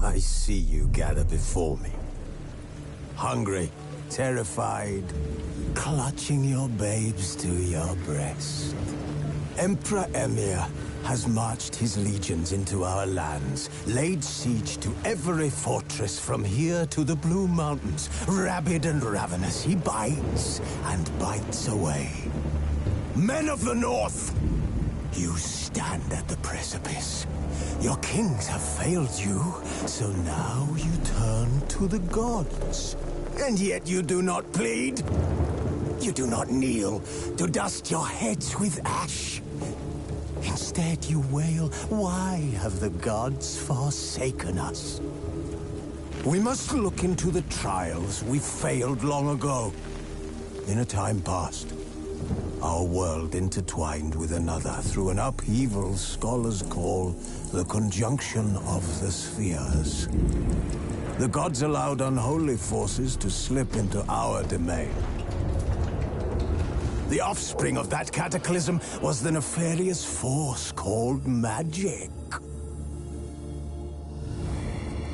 I see you gather before me. Hungry, terrified, clutching your babes to your breast. Emperor Emir has marched his legions into our lands, laid siege to every fortress from here to the Blue Mountains. Rabid and ravenous, he bites and bites away. Men of the North, you stand at the precipice. Your kings have failed you, so now you turn to the gods. And yet you do not plead. You do not kneel to dust your heads with ash. Instead you wail, why have the gods forsaken us? We must look into the trials we failed long ago. In a time past, our world intertwined with another through an upheaval scholars call the conjunction of the spheres. The gods allowed unholy forces to slip into our domain. The offspring of that cataclysm was the nefarious force called magic.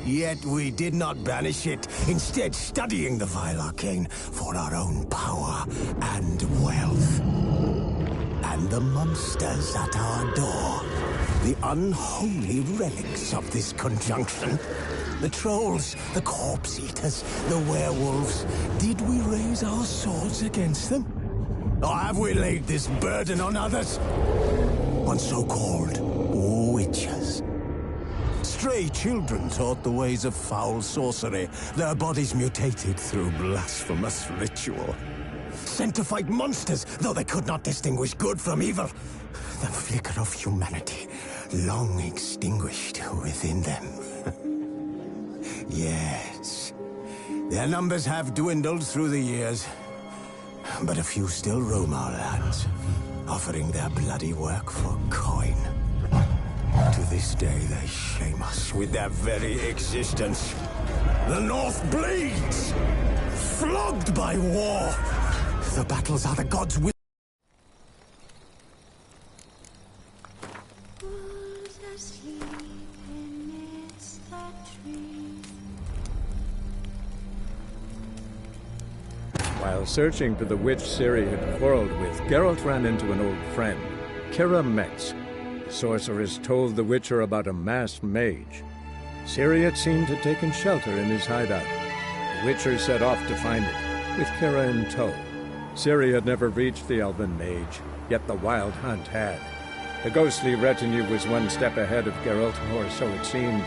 Yet we did not banish it, instead studying the vile arcane for our own power and wealth. And the monsters at our door, the unholy relics of this conjunction. The trolls, the corpse-eaters, the werewolves. Did we raise our swords against them? Or have we laid this burden on others? On so-called witches. Stray children taught the ways of foul sorcery, their bodies mutated through blasphemous ritual. Sent to fight monsters, though they could not distinguish good from evil. The flicker of humanity, long extinguished within them. Yes, their numbers have dwindled through the years, but a few still roam our lands, offering their bloody work for coin. To this day, they shame us with their very existence. The North bleeds, flogged by war. The battles are the gods' will. While searching for the witch Ciri had quarreled with, Geralt ran into an old friend, Kira Metz. The sorceress told the Witcher about a masked mage. Ciri had seemed to have taken shelter in his hideout. The Witcher set off to find it, with Kira in tow. Ciri had never reached the elven mage, yet the wild hunt had. The ghostly retinue was one step ahead of Geralt, or so it seemed.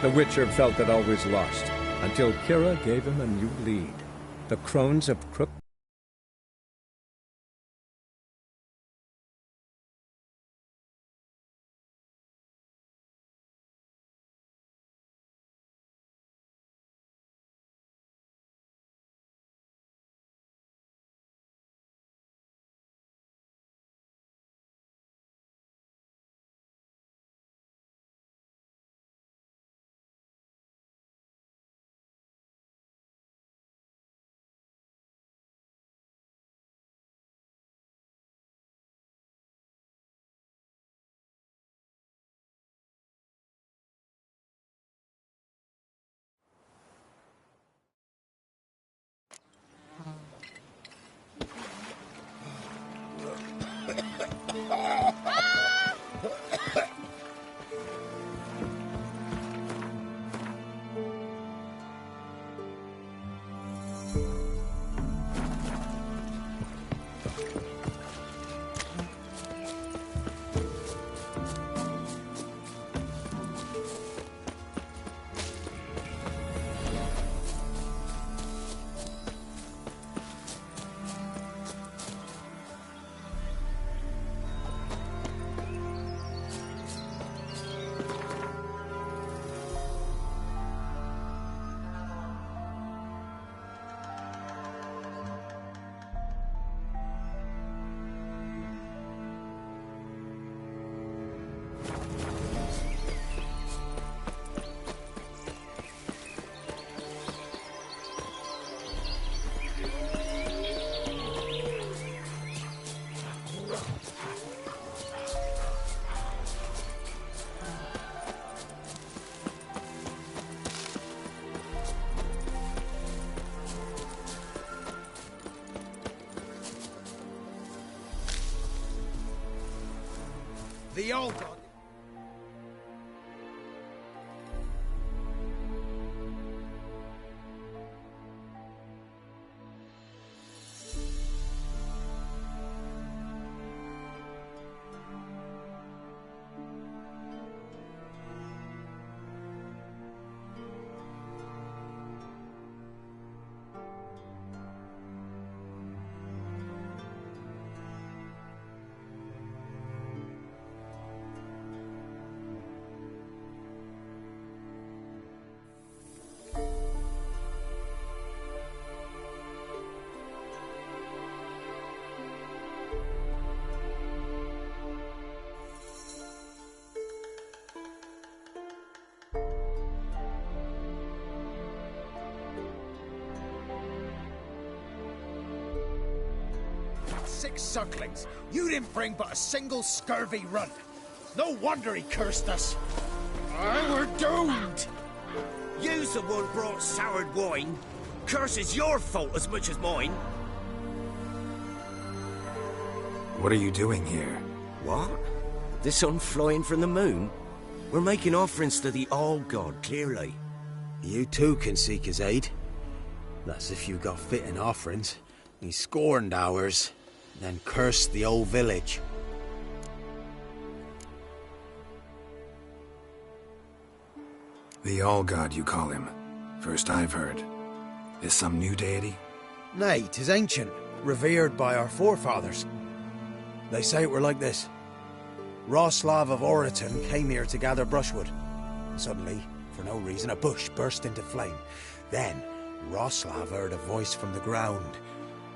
The Witcher felt that all was lost, until Kira gave him a new lead. The Crones of Crook The old god. Six sucklings. You didn't bring but a single scurvy runt. No wonder he cursed us. We're doomed. You's the one brought soured wine. Curse is your fault as much as mine. What are you doing here? What? The sun flying from the moon? We're making offerings to the All-God, clearly. You too can seek his aid. That's if you got fitting offerings. He scorned ours, then cursed the old village. The All-God, you call him. First I've heard. Is some new deity? Nay, 'tis ancient, revered by our forefathers. They say it were like this. Roslav of Oriton came here to gather brushwood. And suddenly, for no reason, a bush burst into flame. Then, Roslav heard a voice from the ground,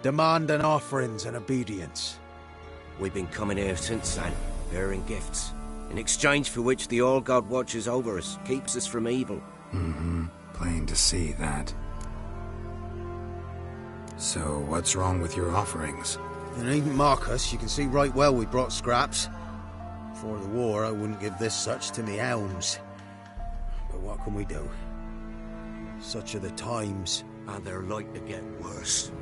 demanding offerings and obedience. We've been coming here since then, bearing gifts, in exchange for which the All-God watches over us, keeps us from evil. Plain to see that. So, what's wrong with your offerings? You needn't mock us, you can see right well we brought scraps. Before the war, I wouldn't give this such to me elms. But what can we do? Such are the times. And they're like to get worse.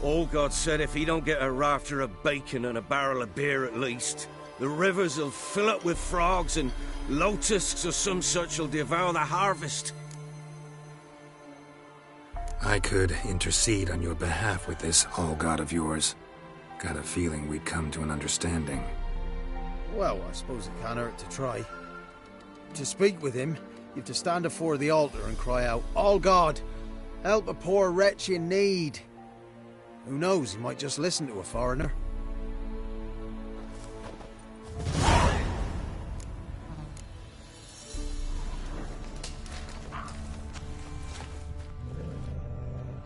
All-God said if he don't get a rafter of bacon and a barrel of beer at least, the rivers will fill up with frogs and locusts or some such will devour the harvest. I could intercede on your behalf with this All-God of yours. Got a feeling we'd come to an understanding. Well, I suppose it can't hurt to try. To speak with him, you've to stand before the altar and cry out, "All God, help a poor wretch in need." Who knows, he might just listen to a foreigner.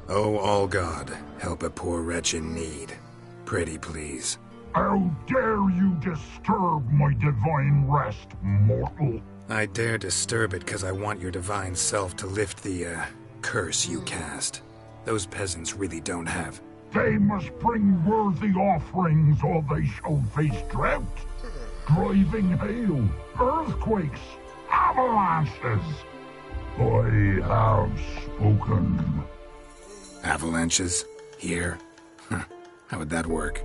Oh, All-God, help a poor wretch in need. Pretty please. How dare you disturb my divine rest, mortal? I dare disturb it because I want your divine self to lift the, curse you cast. Those peasants really don't have. They must bring worthy offerings or they shall face drought, driving hail, earthquakes, avalanches. I have spoken. Avalanches? Here? How would that work?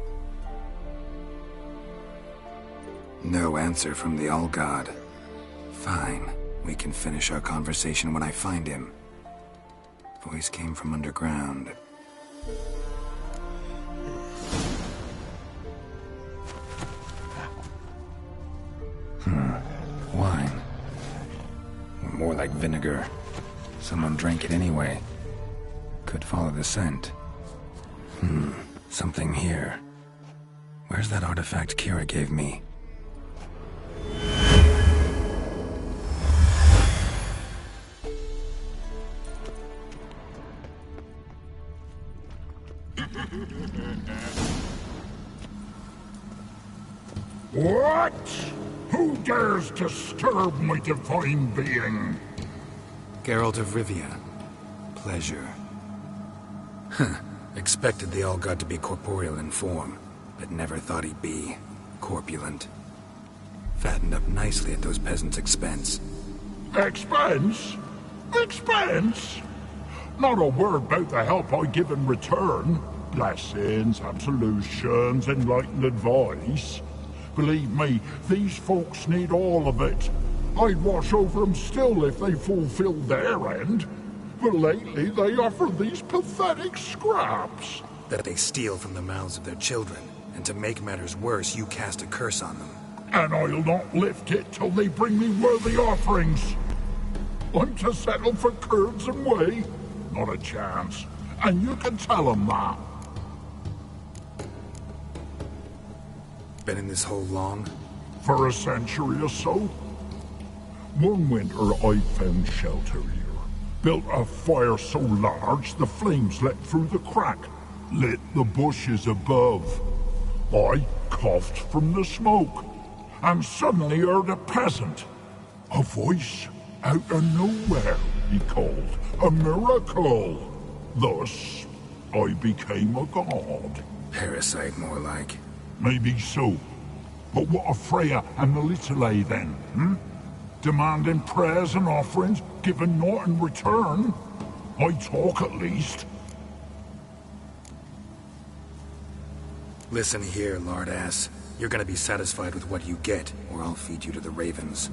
No answer from the All-God. Fine. We can finish our conversation when I find him. Voice came from underground. Wine. More like vinegar. Someone drank it anyway. Could follow the scent. Something here. Where's that artifact Kira gave me? What? Who dares disturb my divine being? Geralt of Rivia. Pleasure. Expected the All-God to be corporeal in form, but never thought he'd be corpulent. Fattened up nicely at those peasants' expense. Expense? Expense? Not a word about the help I give in return. Blessings, absolutions, enlightened advice. Believe me, these folks need all of it. I'd watch over them still if they fulfilled their end. But lately they offer these pathetic scraps. That they steal from the mouths of their children, and to make matters worse, you cast a curse on them. And I'll not lift it till they bring me worthy offerings. I'm to settle for curds and whey? Not a chance. And you can tell them that. Been in this hole long? For a century or so. One winter I found shelter here. Built a fire so large the flames leapt through the crack, lit the bushes above. I coughed from the smoke, and suddenly heard a peasant. A voice out of nowhere, he called. A miracle. Thus, I became a god. Parasite, more like. Maybe so. But what of Freya and the Little then, Demanding prayers and offerings, giving naught in return? I talk at least. Listen here, lord-ass. You're gonna be satisfied with what you get, or I'll feed you to the ravens.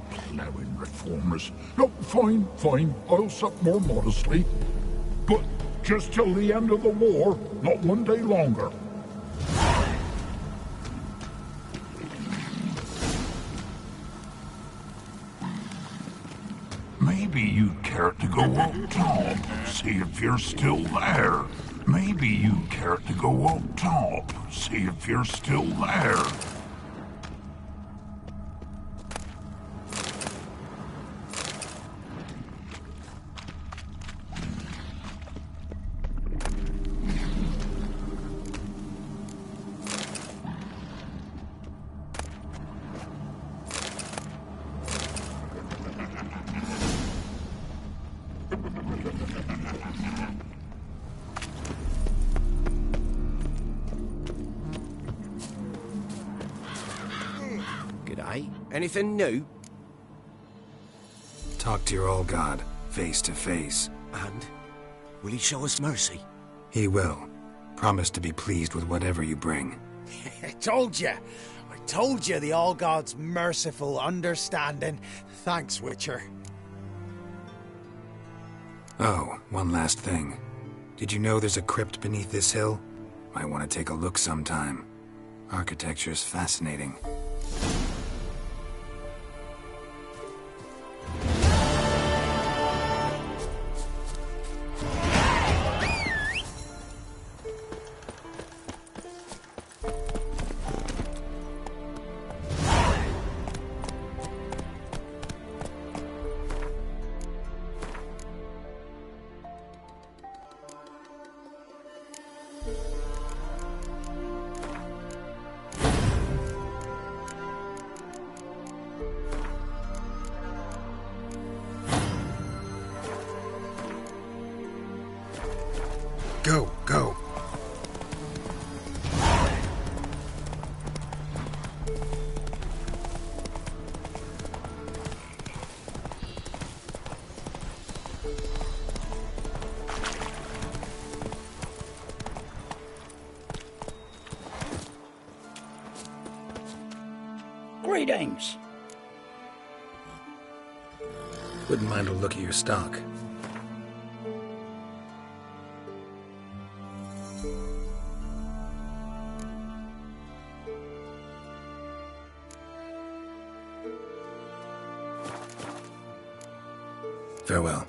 Plowing reformers. No, fine. I'll sup more modestly. But just till the end of the war, not one day longer. Maybe you'd care to go up top, see if you're still there. Maybe you'd care to go up top, see if you're still there. Anything new? Talk to your old god, face to face. And? Will he show us mercy? He will. Promise to be pleased with whatever you bring. I told you the All-God's merciful, understanding. Thanks, Witcher. Oh, one last thing. Did you know there's a crypt beneath this hill? Might want to take a look sometime. Architecture's fascinating. Go. Greetings. Wouldn't mind a look at your stock. Farewell.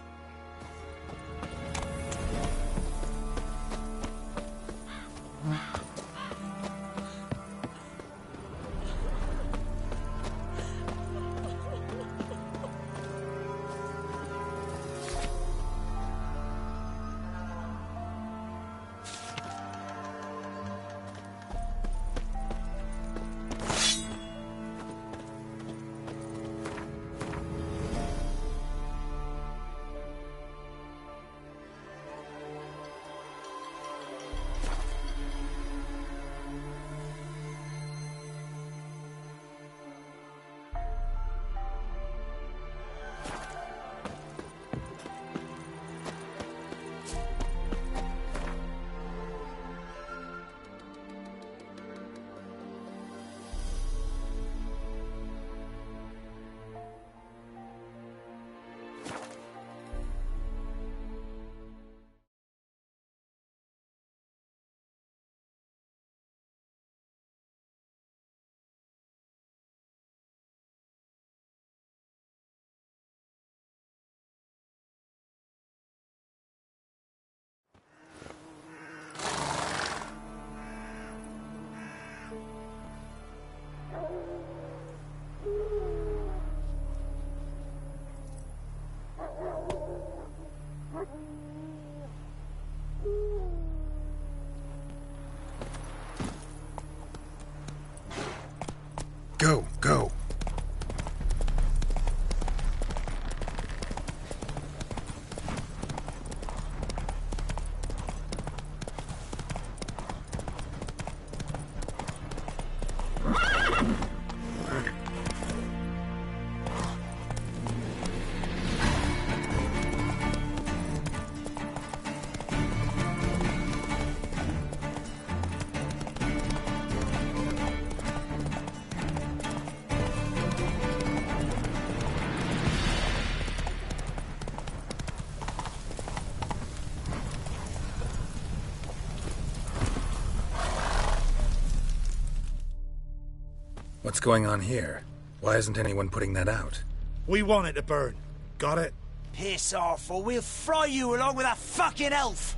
What's going on here? Why isn't anyone putting that out? We want it to burn. Got it? Piss off, or we'll fry you along with a fucking elf!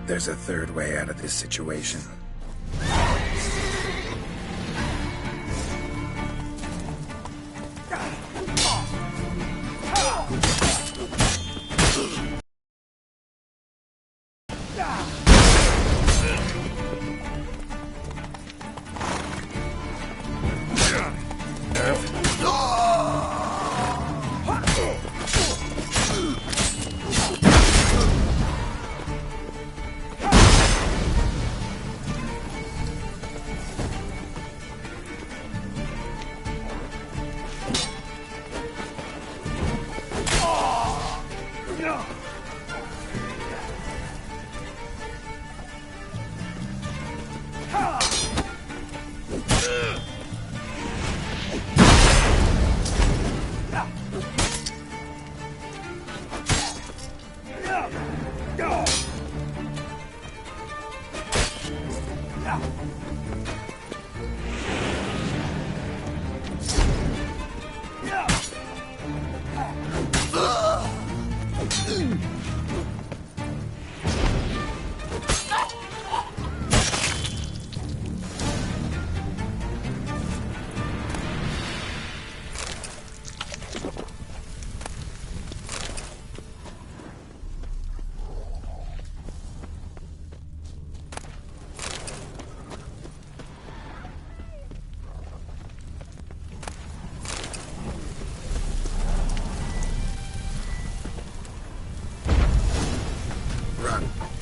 There's a third way out of this situation.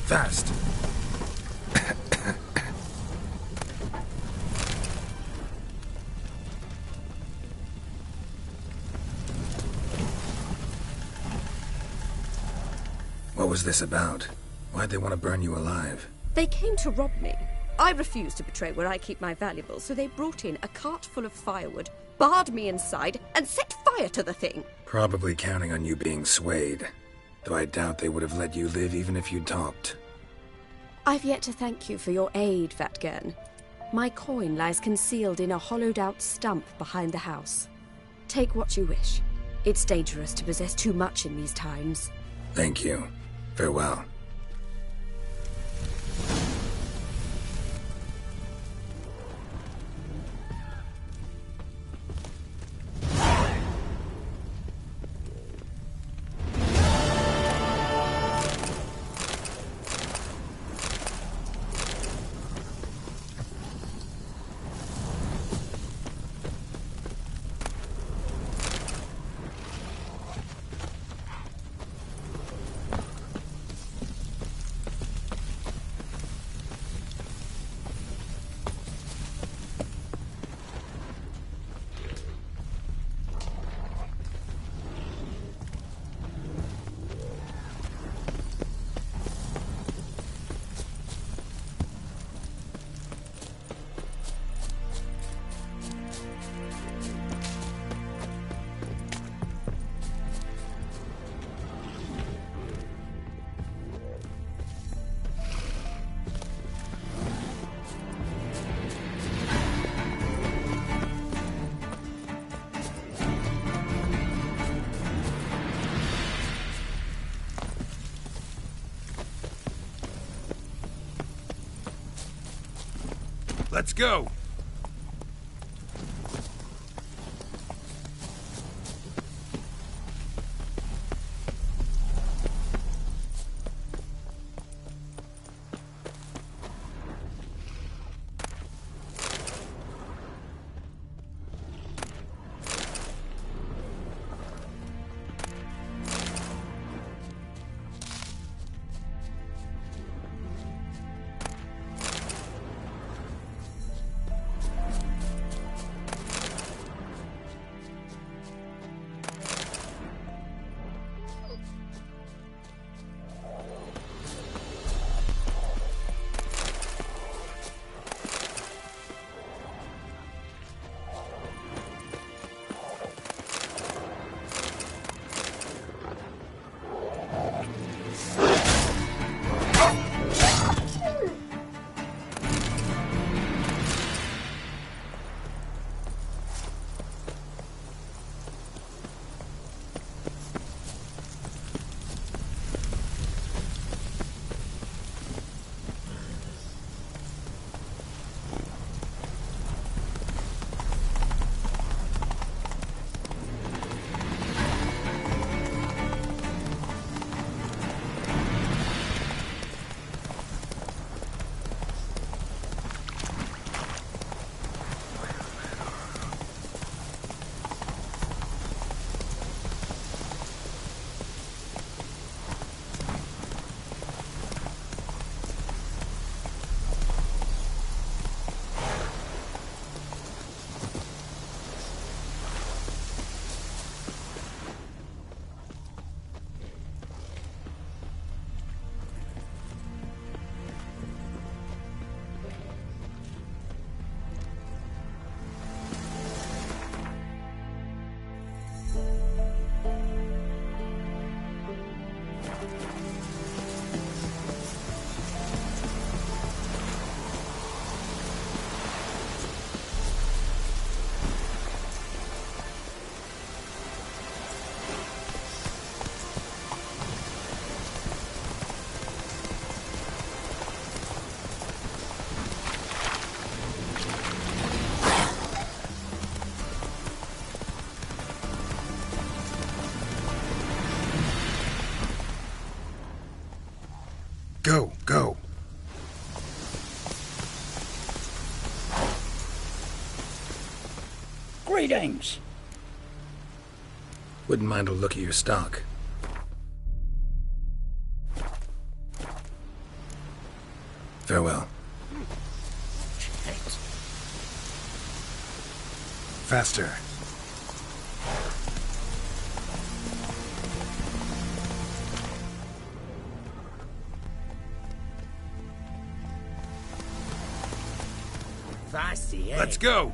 Fast. What was this about? Why'd they want to burn you alive? They came to rob me. I refused to betray where I keep my valuables, so they brought in a cart full of firewood, barred me inside, and set fire to the thing. Probably counting on you being swayed. Though I doubt they would have let you live even if you talked. I've yet to thank you for your aid, Vatgern. My coin lies concealed in a hollowed-out stump behind the house. Take what you wish. It's dangerous to possess too much in these times. Thank you. Farewell. Let's go! Go, go. Greetings. Wouldn't mind a look at your stock. Farewell. Faster. Let's go!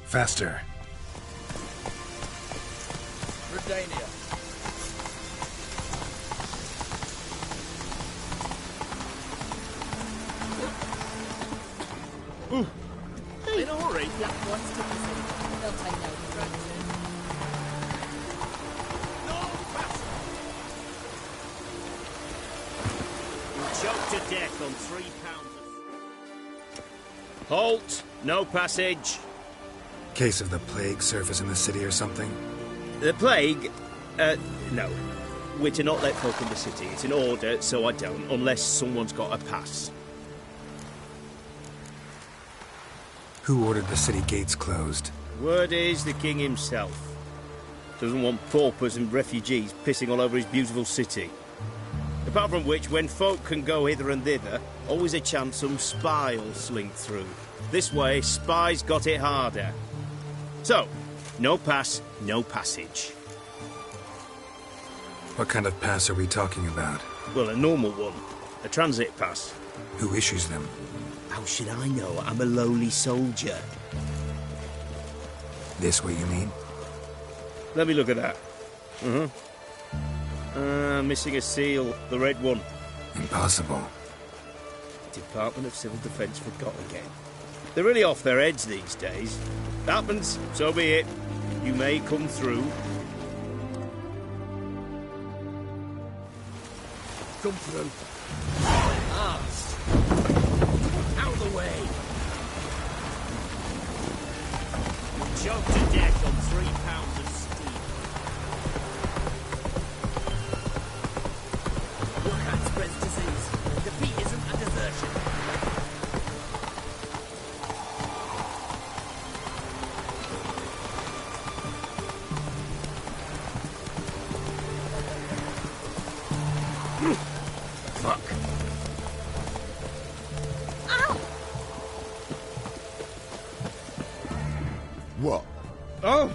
Faster. Redania. In a hurry. Black ones to the city. They'll take no distraction. You'll choke to death on 3 pounds. Halt! No passage. Case of the plague surface in the city or something? The plague? No. We're to not let folk in the city. It's an order, so I don't, unless someone's got a pass. Who ordered the city gates closed? Word is the king himself. Doesn't want paupers and refugees pissing all over his beautiful city. Apart from which, when folk can go hither and thither, always a chance some spy will slink through. This way, spies got it harder. So, no pass, no passage. What kind of pass are we talking about? Well, a normal one. A transit pass. Who issues them? How should I know? I'm a lowly soldier. This what you mean? Let me look at that. Missing a seal. The red one. Impossible. Department of Civil Defence forgot again. They're really off their heads these days. Happens, so be it. You may come through. Come through. Arse. Out of the way. Choke to death on 3 pounds of steel. Look out spreads disease. Defeat isn't a desertion. Fuck. Ow! What? Oh!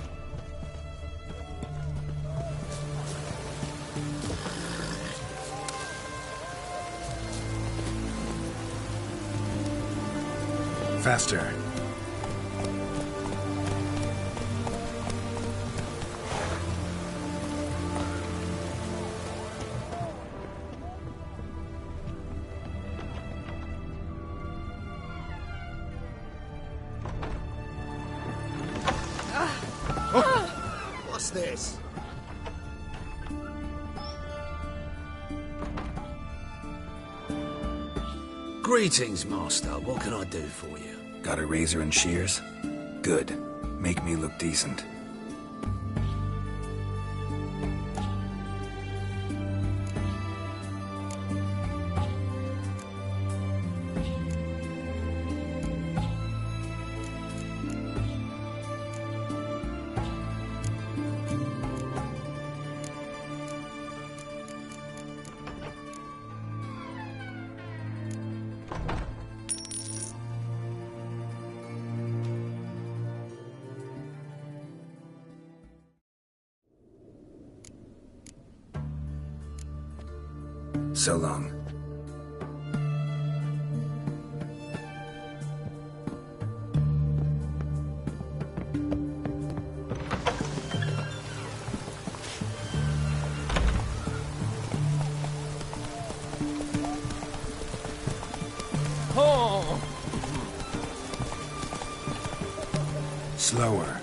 Faster. What's this? Greetings, Master. What can I do for you? Got a razor and shears? Good. Make me look decent. So long. Oh! Slower.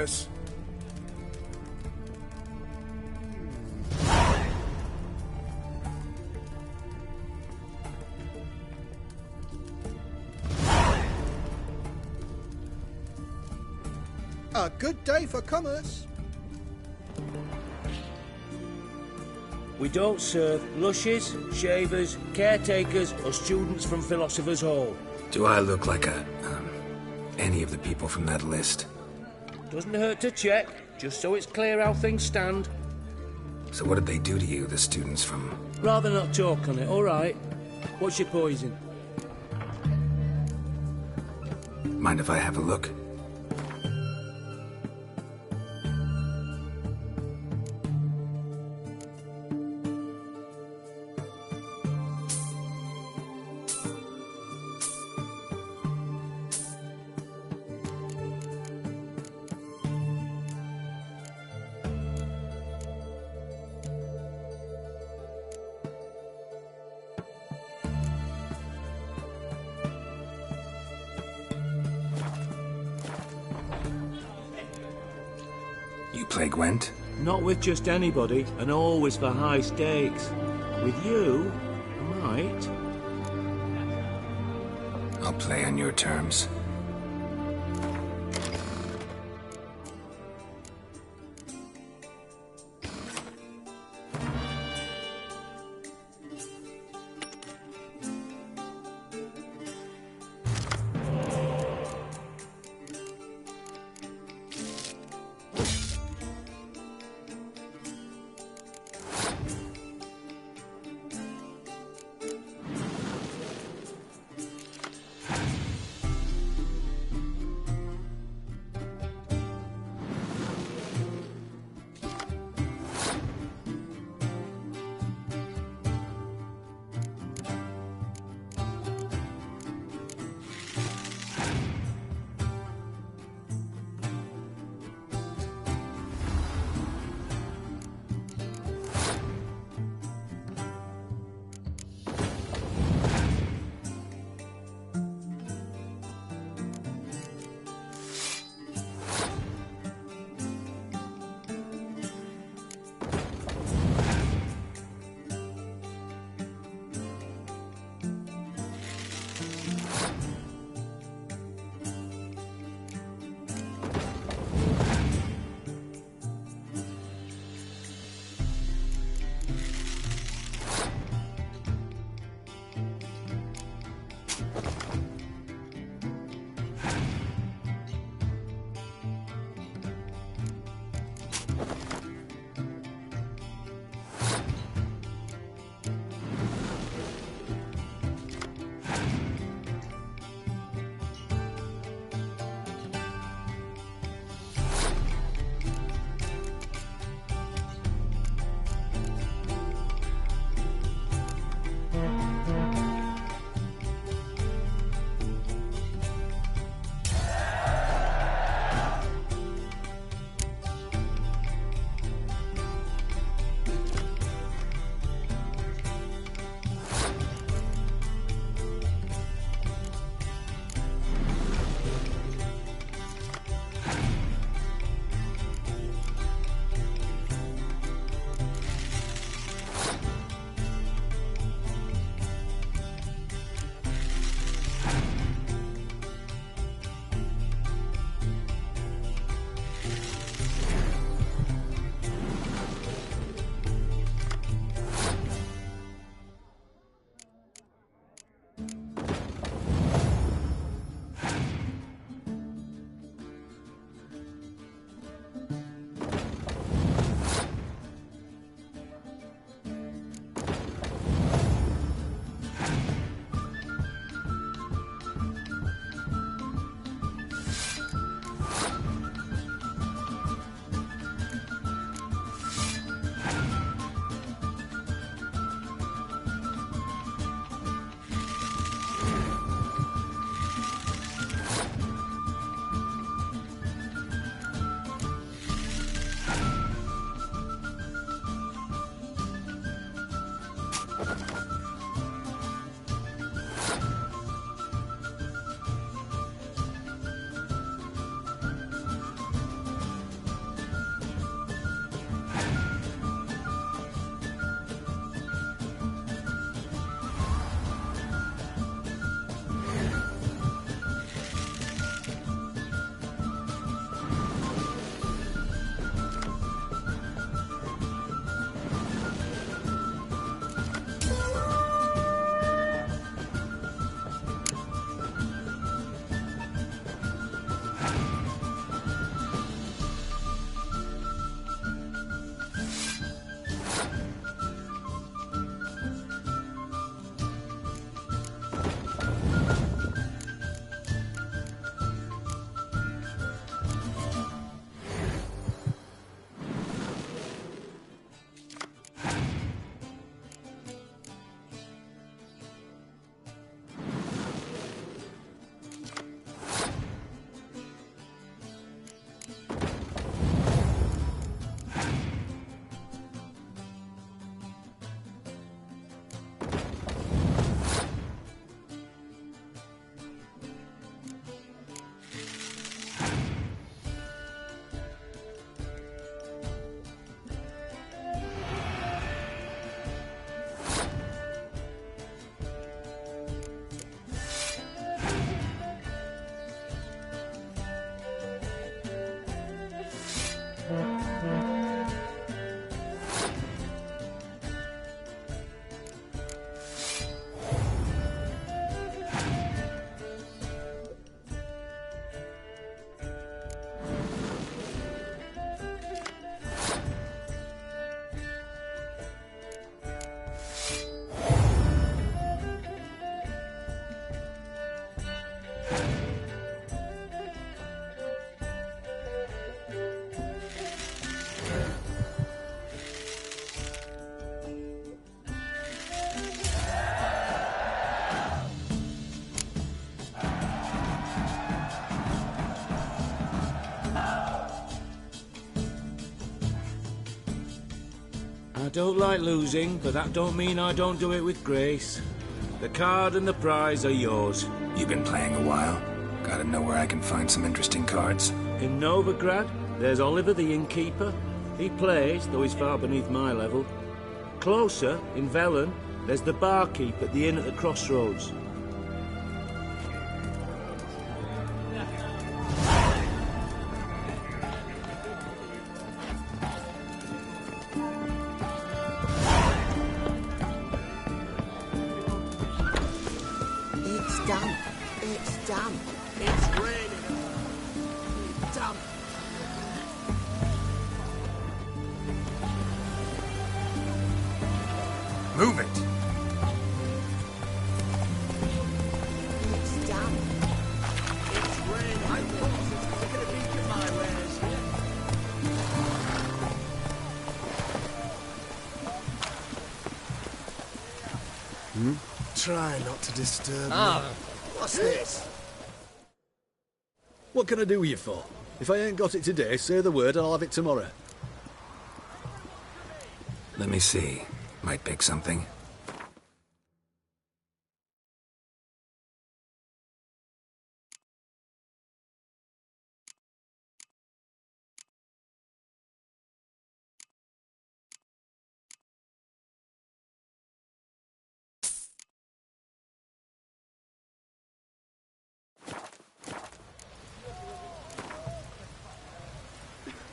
commerce. A good day for commerce. We don't serve lushes, shavers, caretakers, or students from Philosopher's Hall. Do I look like any of the people from that list? Doesn't hurt to check, just so it's clear how things stand. So what did they do to you, the students from... Rather not talk on it, all right? What's your poison? Mind if I have a look? You play Gwent? Not with just anybody, and always for high stakes. With you, I might. I'll play on your terms. I don't like losing, but that don't mean I don't do it with grace. The card and the prize are yours. You've been playing a while? Gotta know where I can find some interesting cards. In Novigrad, there's Oliver the innkeeper. He plays, though he's far beneath my level. Closer, in Velen, there's the barkeep at the inn at the crossroads. It's damp. It's damp. It's raining. Damp. Move it! It's damp. It's raining. I thought it was going to be my wares. Try not to disturb me. What's this? What can I do you for? If I ain't got it today, say the word and I'll have it tomorrow. Let me see. Might pick something.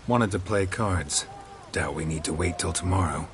Wanted to play cards. Doubt we need to wait till tomorrow.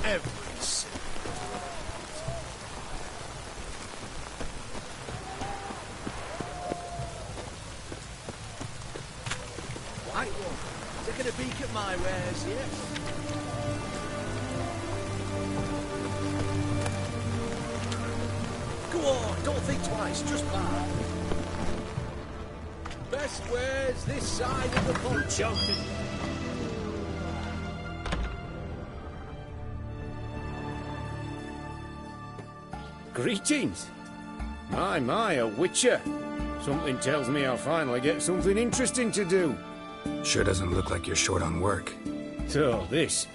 Every single Right one. Taking a peek at my wares, yes? Go on, don't think twice, just buy. Best wares this side of the pond. Joking. Greetings. My, a witcher. Something tells me I'll finally get something interesting to do. Sure doesn't look like you're short on work. So, this.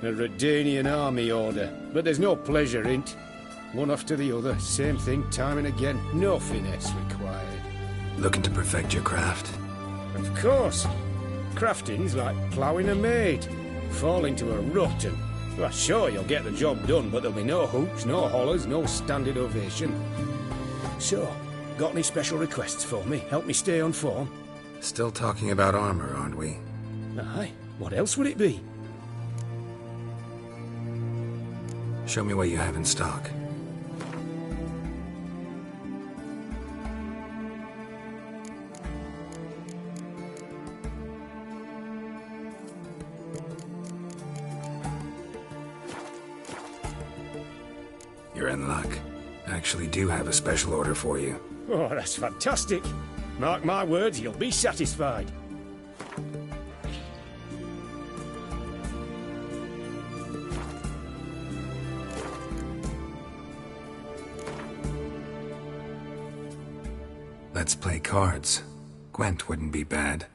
A Redanian army order. But there's no pleasure in't. One after the other, same thing time and again. No finesse required. Looking to perfect your craft? Of course. Crafting's like ploughing a maid. Fall into a rut and... Well, sure, you'll get the job done, but there'll be no hoops, no hollers, no standing ovation. So, got any special requests for me? Help me stay on form? Still talking about armor, aren't we? Aye. What else would it be? Show me what you have in stock. You're in luck. I actually do have a special order for you. Oh, that's fantastic. Mark my words, you'll be satisfied. Let's play cards. Gwent wouldn't be bad.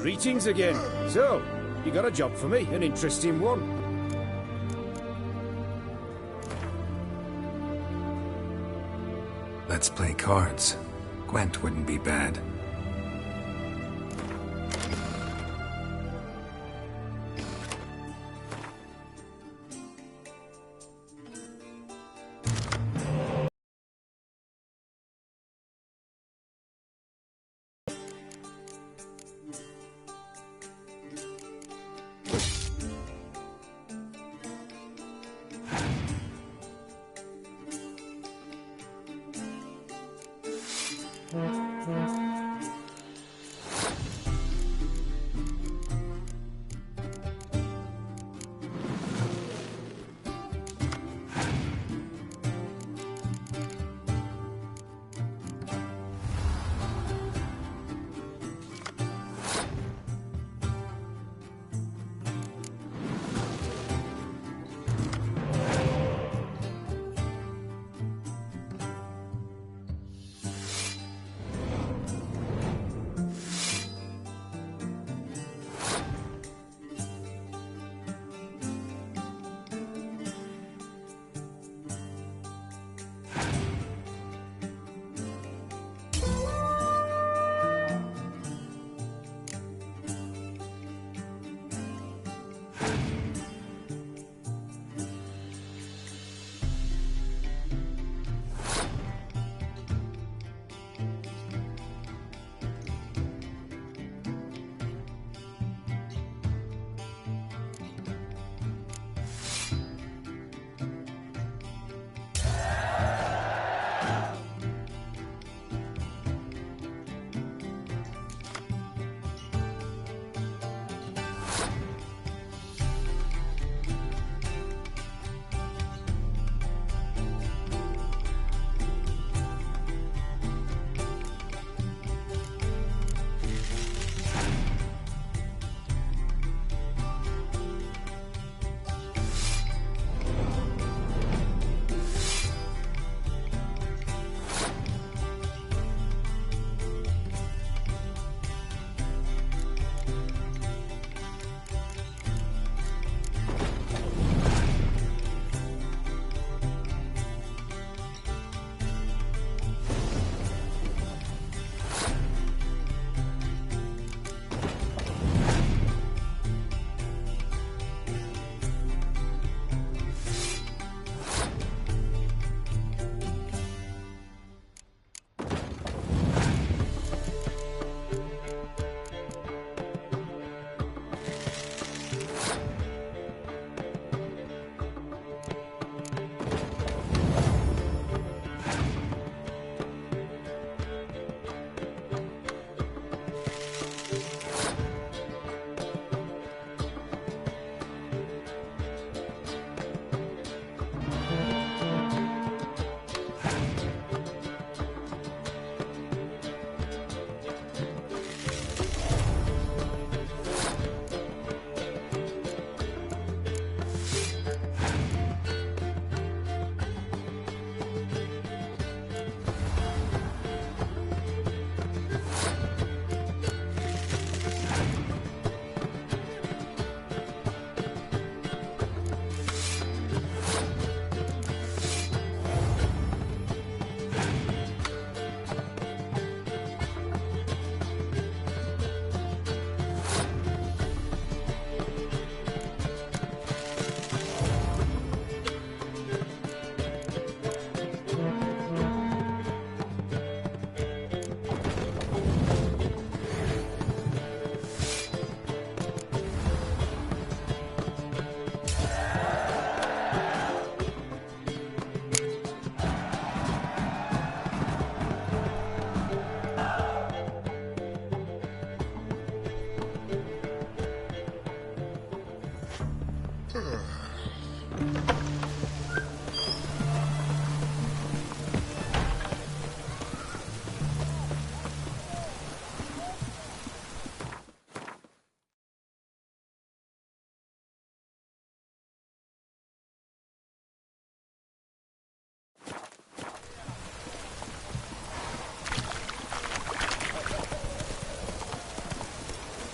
Greetings again. So, you got a job for me, an interesting one. Let's play cards. Gwent wouldn't be bad.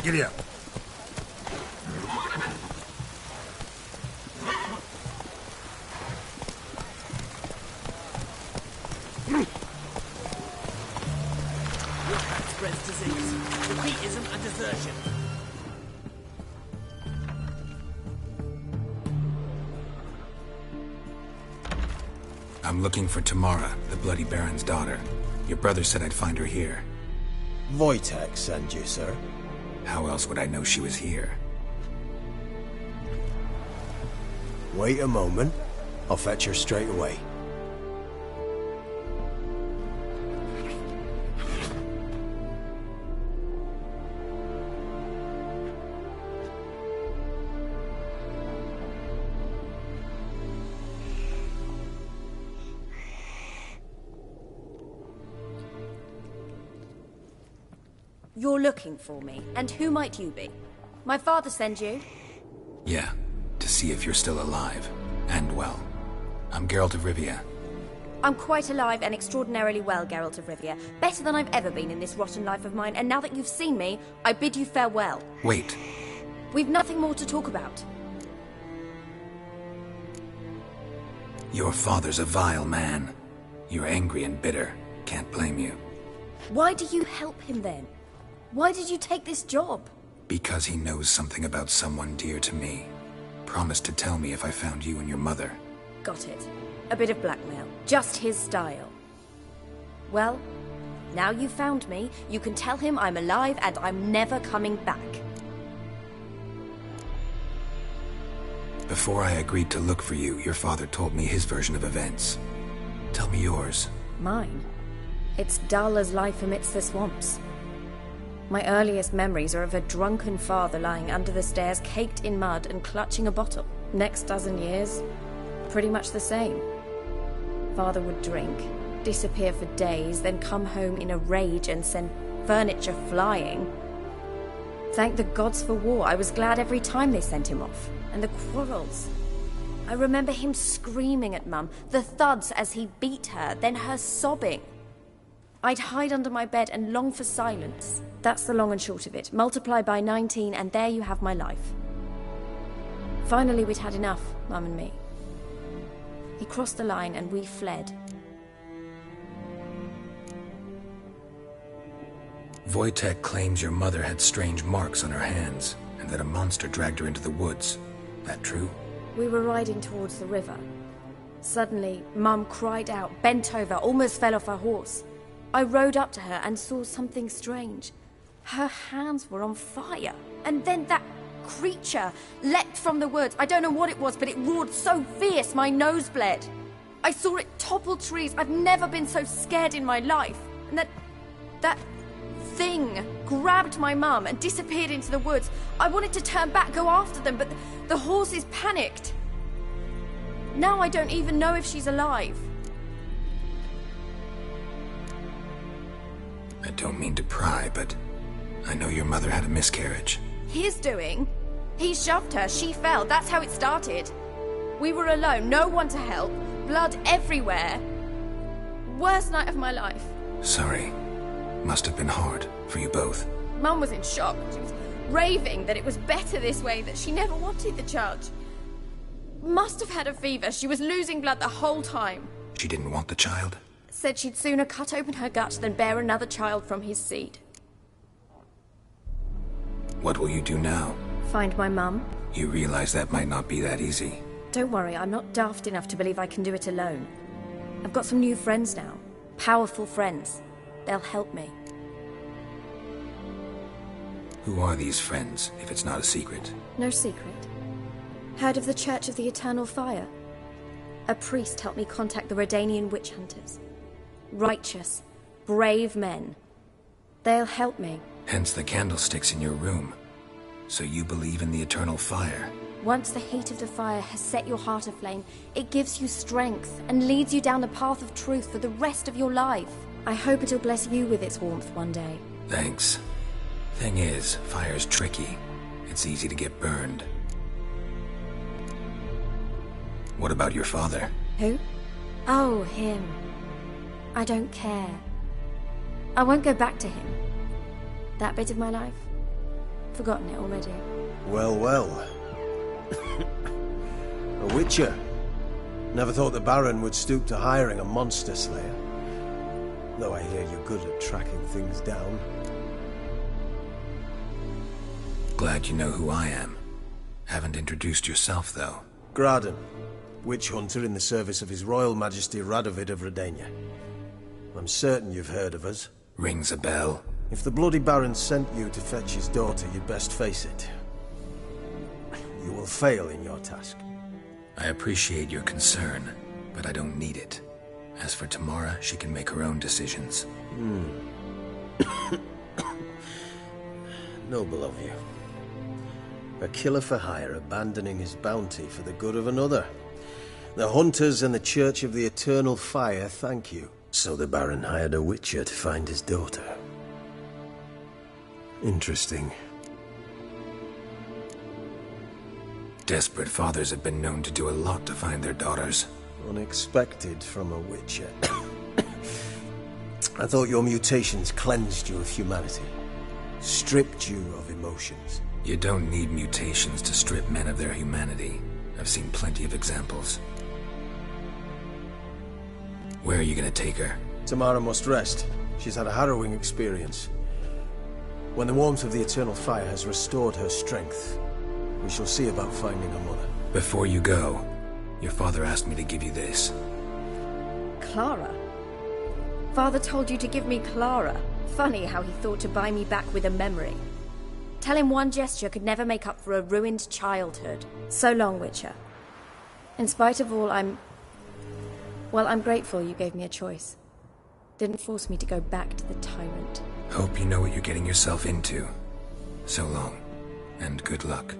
Giddy up. Spreads disease. Defeatism and desertion. I'm looking for Tamara, the Bloody Baron's daughter. Your brother said I'd find her here. Wojtek sent you, sir. How else would I know she was here? Wait a moment. I'll fetch her straight away. You're looking for me, and who might you be? My father sent you? Yeah, to see if you're still alive. And well. I'm Geralt of Rivia. I'm quite alive and extraordinarily well, Geralt of Rivia. Better than I've ever been in this rotten life of mine, and now that you've seen me, I bid you farewell. Wait. We've nothing more to talk about. Your father's a vile man. You're angry and bitter. Can't blame you. Why do you help him then? Why did you take this job? Because he knows something about someone dear to me. Promised to tell me if I found you and your mother. Got it. A bit of blackmail. Just his style. Well, now you've found me, you can tell him I'm alive and I'm never coming back. Before I agreed to look for you, your father told me his version of events. Tell me yours. Mine? It's dull as life amidst the swamps. My earliest memories are of a drunken father lying under the stairs, caked in mud and clutching a bottle. Next dozen years, pretty much the same. Father would drink, disappear for days, then come home in a rage and send furniture flying. Thank the gods for war. I was glad every time they sent him off. And the quarrels. I remember him screaming at Mum, the thuds as he beat her, then her sobbing. I'd hide under my bed and long for silence. That's the long and short of it. Multiply by 19 and there you have my life. Finally, we'd had enough, Mum and me. He crossed the line and we fled. Wojtek claims your mother had strange marks on her hands, and that a monster dragged her into the woods. That true? We were riding towards the river. Suddenly, Mum cried out, bent over, almost fell off her horse. I rode up to her and saw something strange. Her hands were on fire. And then that creature leapt from the woods. I don't know what it was, but it roared so fierce my nose bled. I saw it topple trees. I've never been so scared in my life. And that thing grabbed my mum and disappeared into the woods. I wanted to turn back, go after them, but the horses panicked. Now I don't even know if she's alive. I don't mean to pry, but I know your mother had a miscarriage. His doing? He shoved her, she fell, that's how it started. We were alone, no one to help, blood everywhere. Worst night of my life. Sorry. Must have been hard for you both. Mum was in shock. She was raving that it was better this way, that she never wanted the child. Must have had a fever. She was losing blood the whole time. She didn't want the child? Said she'd sooner cut open her gut than bear another child from his seed. What will you do now? Find my mum. You realize that might not be that easy. Don't worry, I'm not daft enough to believe I can do it alone. I've got some new friends now. Powerful friends. They'll help me. Who are these friends, if it's not a secret? No secret. Heard of the Church of the Eternal Fire? A priest helped me contact the Redanian witch hunters. Righteous, brave men. They'll help me. Hence the candlesticks in your room. So you believe in the eternal fire? Once the heat of the fire has set your heart aflame, it gives you strength and leads you down the path of truth for the rest of your life. I hope it'll bless you with its warmth one day. Thanks. Thing is, fire's tricky. It's easy to get burned. What about your father? Who? Oh, him. I don't care. I won't go back to him. That bit of my life? forgotten it already. Well, well. A witcher. Never thought the Baron would stoop to hiring a monster slayer. Though I hear you're good at tracking things down. Glad you know who I am. Haven't introduced yourself, though. Graden, witch hunter in the service of His Royal Majesty Radovid of Redania. I'm certain you've heard of us. Rings a bell. If the Bloody Baron sent you to fetch his daughter, you'd best face it. You will fail in your task. I appreciate your concern, but I don't need it. As for Tamara, she can make her own decisions. Noble of you. A killer for hire abandoning his bounty for the good of another. The hunters and the Church of the Eternal Fire thank you. So the Baron hired a witcher to find his daughter. Interesting. Desperate fathers have been known to do a lot to find their daughters. Unexpected from a witcher. I thought your mutations cleansed you of humanity. Stripped you of emotions. You don't need mutations to strip men of their humanity. I've seen plenty of examples. Where are you gonna take her? Tamara must rest. She's had a harrowing experience. When the warmth of the Eternal Fire has restored her strength, we shall see about finding her mother. Before you go, your father asked me to give you this. Clara? Father told you to give me Clara. Funny how he thought to buy me back with a memory. Tell him one gesture could never make up for a ruined childhood. So long, Witcher. In spite of all, I'm grateful you gave me a choice. Didn't force me to go back to the tyrant. Hope you know what you're getting yourself into. So long, and good luck.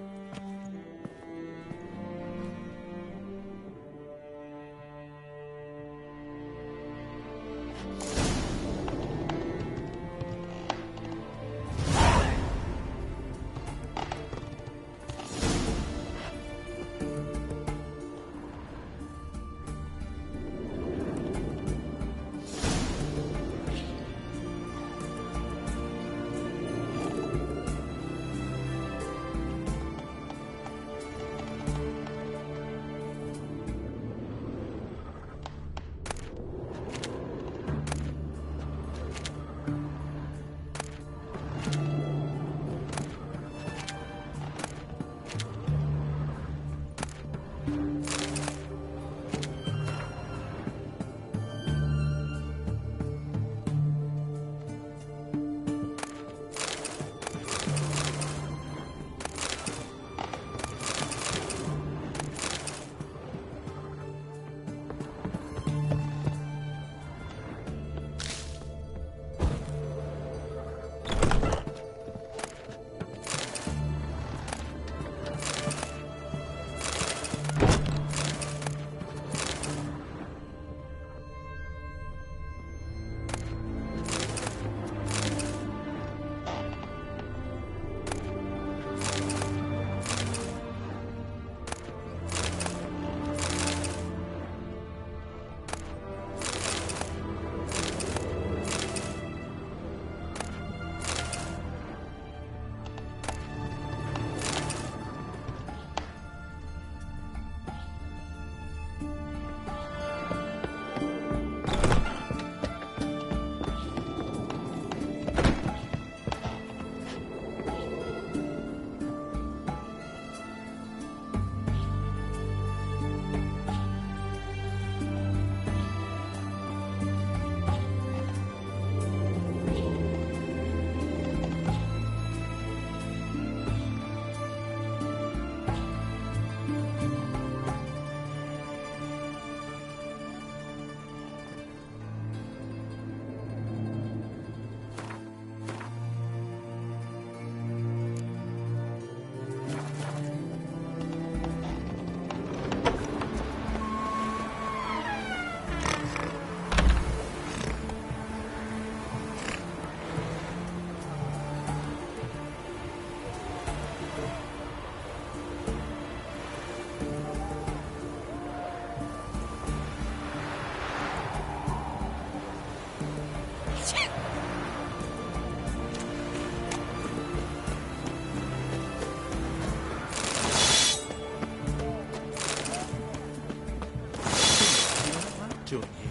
doing here?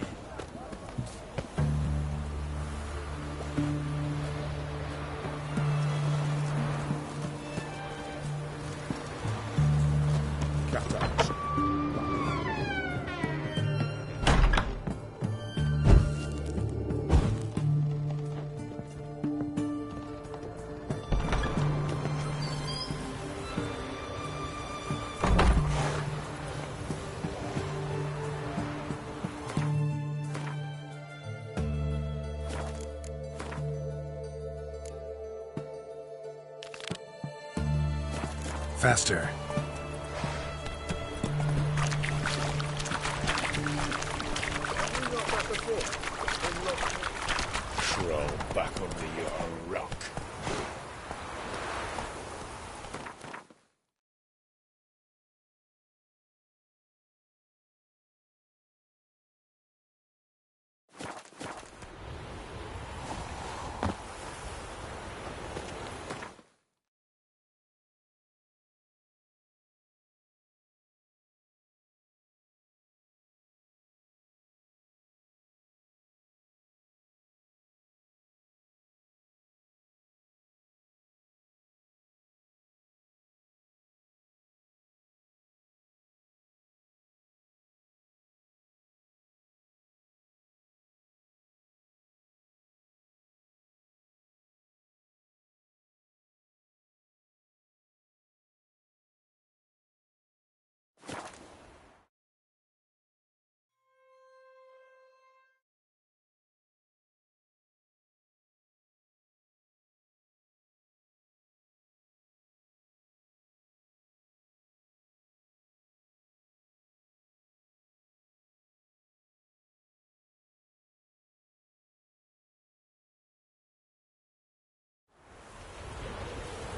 Faster. Crawl back under your rock.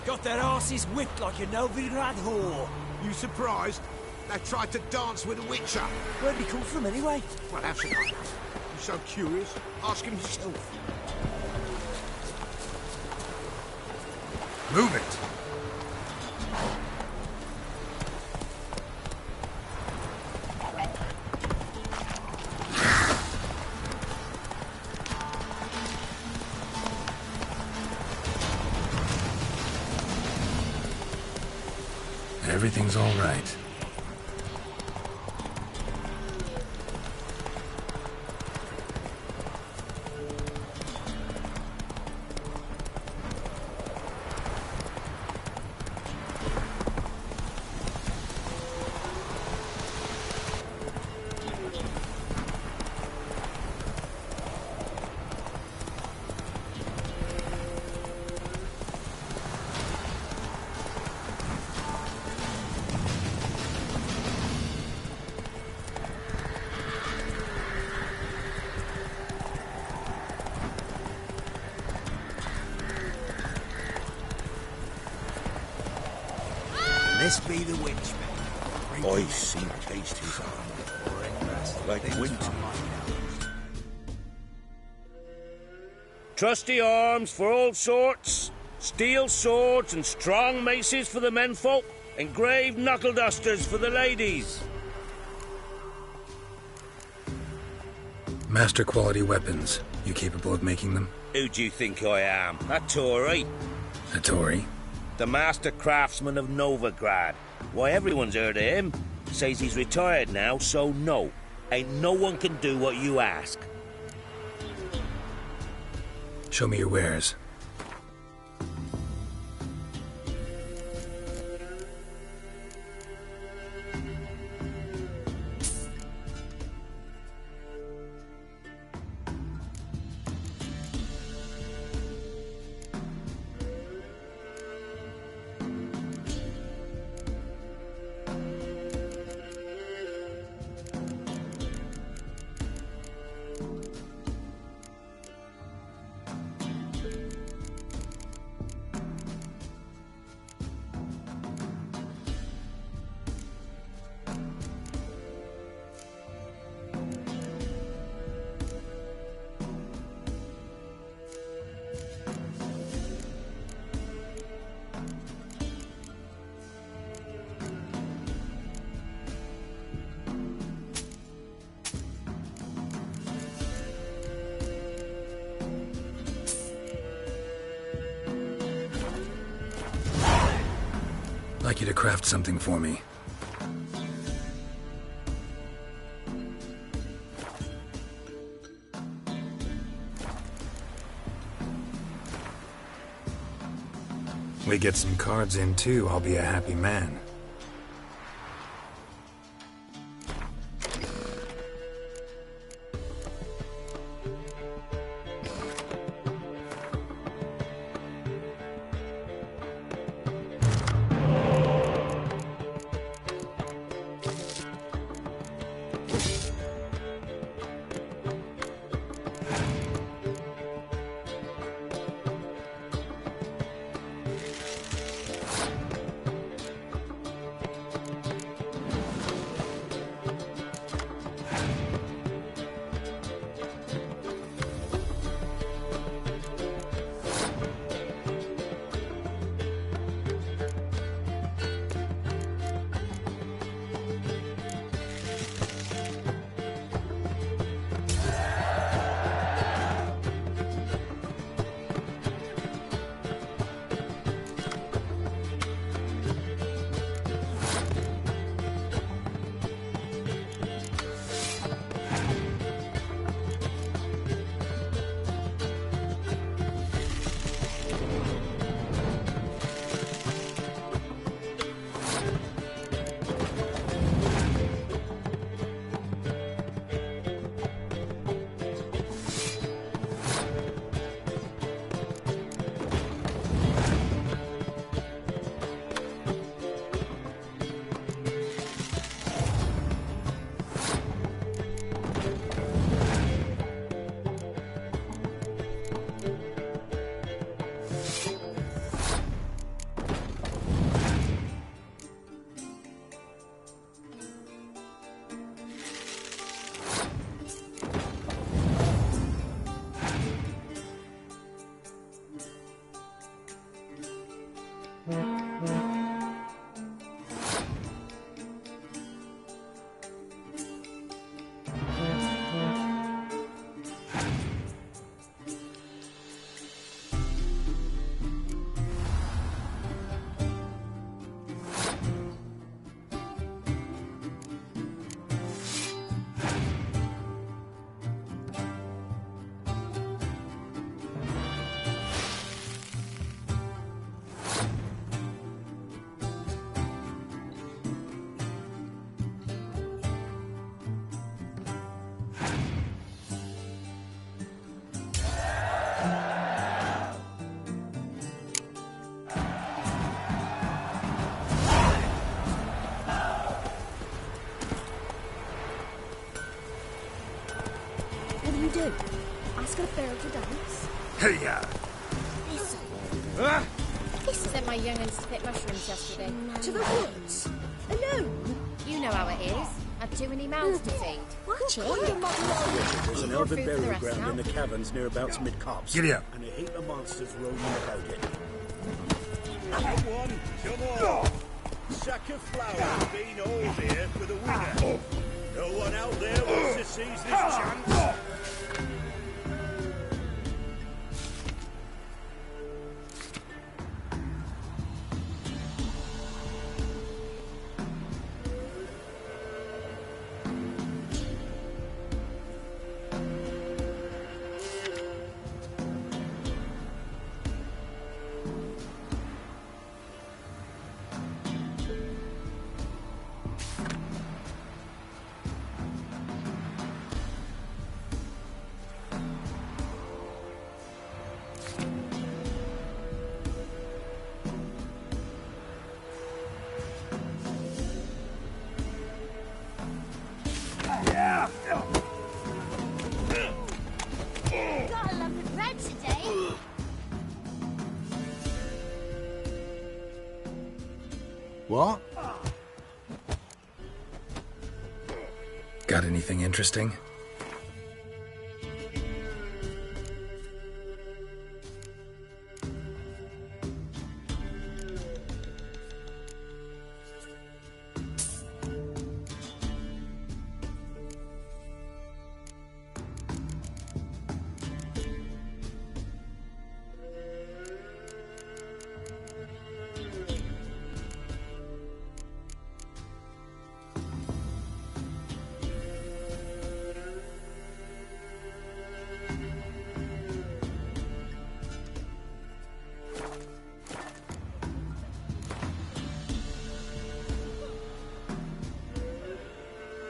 Got their asses whipped like a Novigrad whore. You surprised? They tried to dance with a witcher. Where'd he come from anyway? Well, how should I know? You so curious? Ask him yourself. Move it! Everything's all right. This be the witch, man. I see taste his armour. Like winter. Trusty arms for all sorts. Steel swords and strong maces for the menfolk. Engraved knuckle dusters for the ladies. Master quality weapons. You capable of making them? Who do you think I am? A Tory? A Tory? The master craftsman of Novigrad. Why, everyone's heard of him. Says he's retired now, so no. Ain't no one can do what you ask. Show me your wares. you to craft something for me. We get some cards in too, I'll be a happy man. do? Ask a girl to dance? Hey-ya! He sent my young'uns to pick mushrooms yesterday. To the woods? Alone? You know how it is. Had too many mouths to feed. Watch it. There's an elven burial ground in the caverns nearabouts mid-copse. Giddy up. And a heap of monsters roaming about it. Come on! Sack of flour being hauled here for the winner. No one out there wants to seize this chance. Got a lump of bread today. What? Got anything interesting?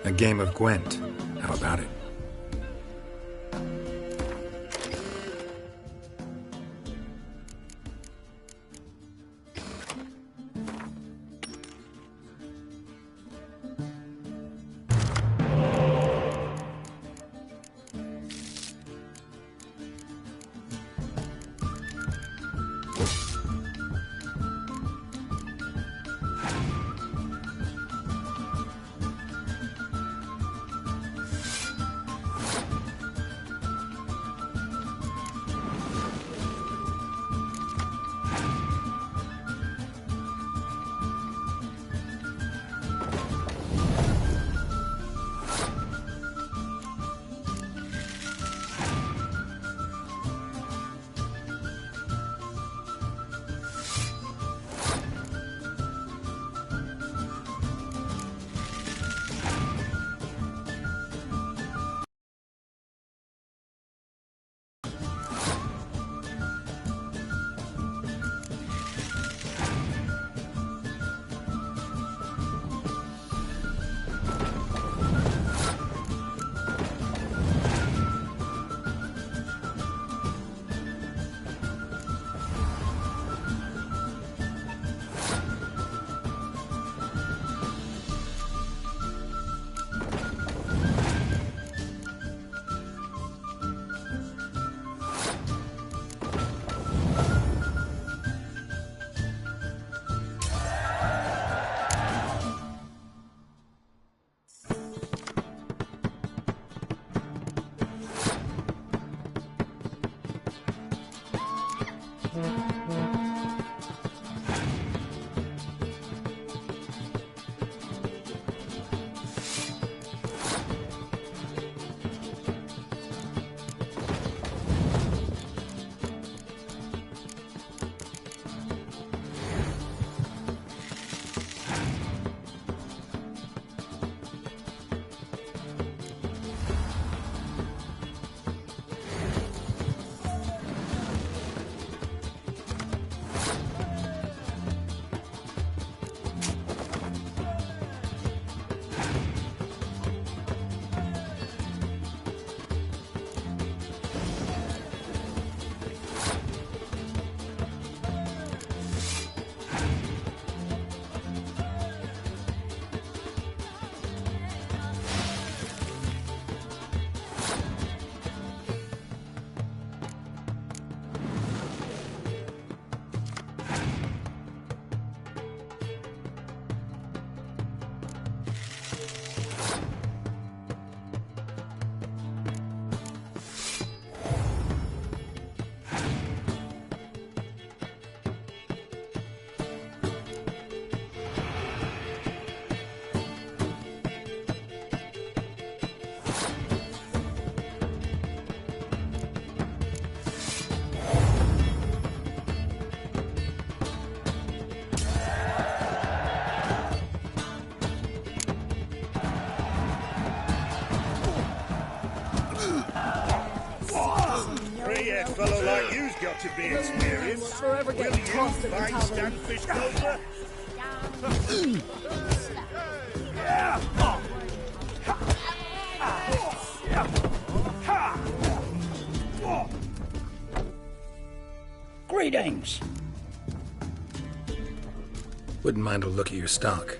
A game of Gwent. How about it? A fellow like you's got to be experienced. Forever Will getting you tossed in the find tavern. Stanfish Clover? Greetings. Wouldn't mind a look at your stock.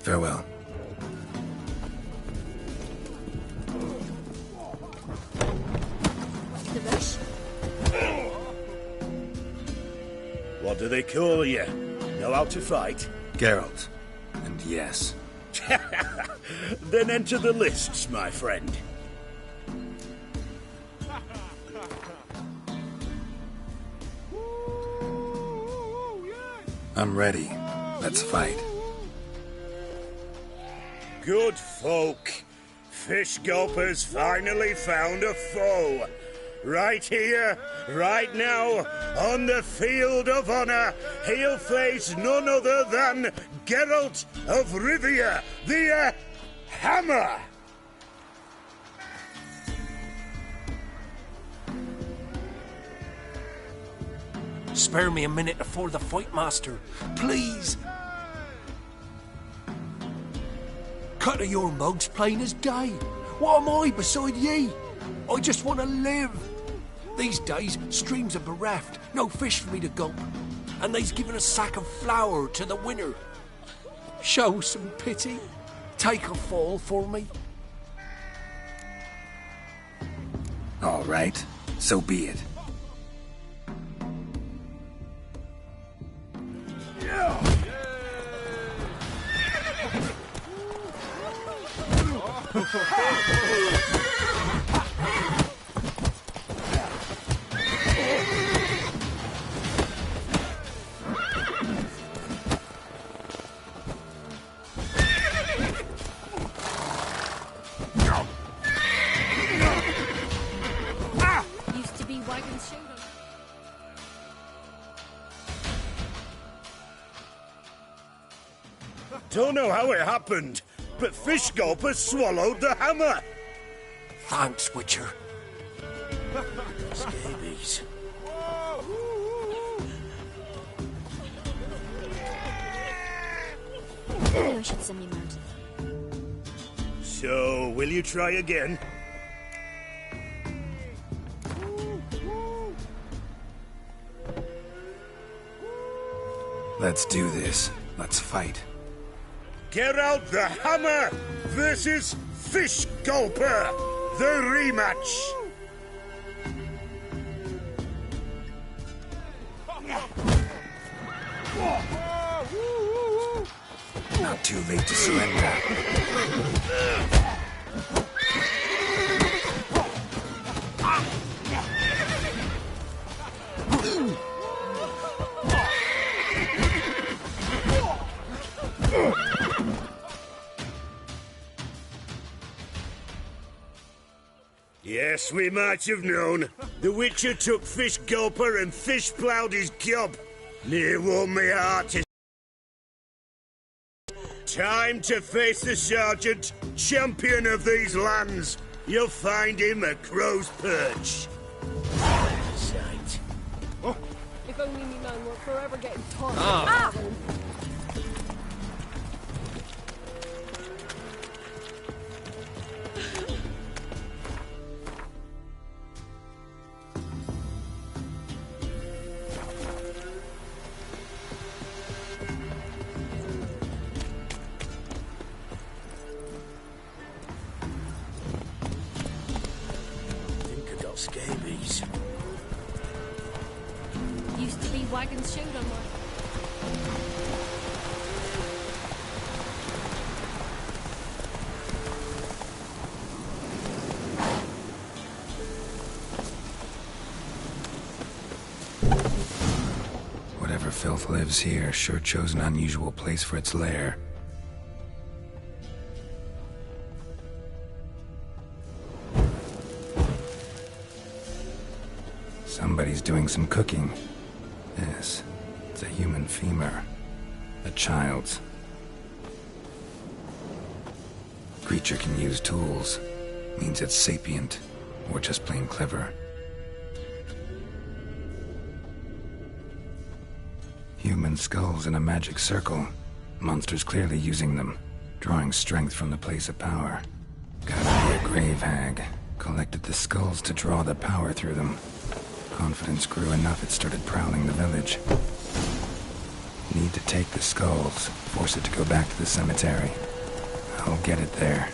Farewell. What's the rush? What do they call you? Know how to fight? Geralt. And yes. Then enter the lists, my friend. I'm ready. Let's fight. Good folk. Fish Gulper's finally found a foe. Right here, right now, on the field of honor, he'll face none other than Geralt of Rivia, the Hammer! Spare me a minute before the fight, master. Please. Cut of your mugs plain as day. What am I beside ye? I just want to live. These days, streams are bereft. No fish for me to gulp. And they's given a sack of flour to the winner. Show some pity. Take a fall for me. All right. So be it. Used to be wagon shoulder. Don't know how it happened, but Fish Gulper swallowed the hammer. Thanks, Witcher. Scabies. I knew I should send me mounted. So, will you try again? Let's do this. Let's fight. Get out the hammer versus Fish Gulper, the rematch. Not too late to surrender. Yes, we might have known. The Witcher took Fish Gulper and fish ploughed his gob. Near warmed me heart. Time to face the sergeant, champion of these lands. You'll find him at Crow's Perch. Sight. If only me man were forever getting tired. Ah. Scabies. Used to be wagon's shoulder mark. Whatever filth lives here sure chose an unusual place for its lair. Somebody's doing some cooking. Yes, it's a human femur. A child's. Creature can use tools. Means it's sapient, or just plain clever. Human skulls in a magic circle. Monsters clearly using them, drawing strength from the place of power. Gotta be a grave hag. Collected the skulls to draw the power through them. Confidence grew enough it started prowling the village. Need to take the skulls, force it to go back to the cemetery. I'll get it there.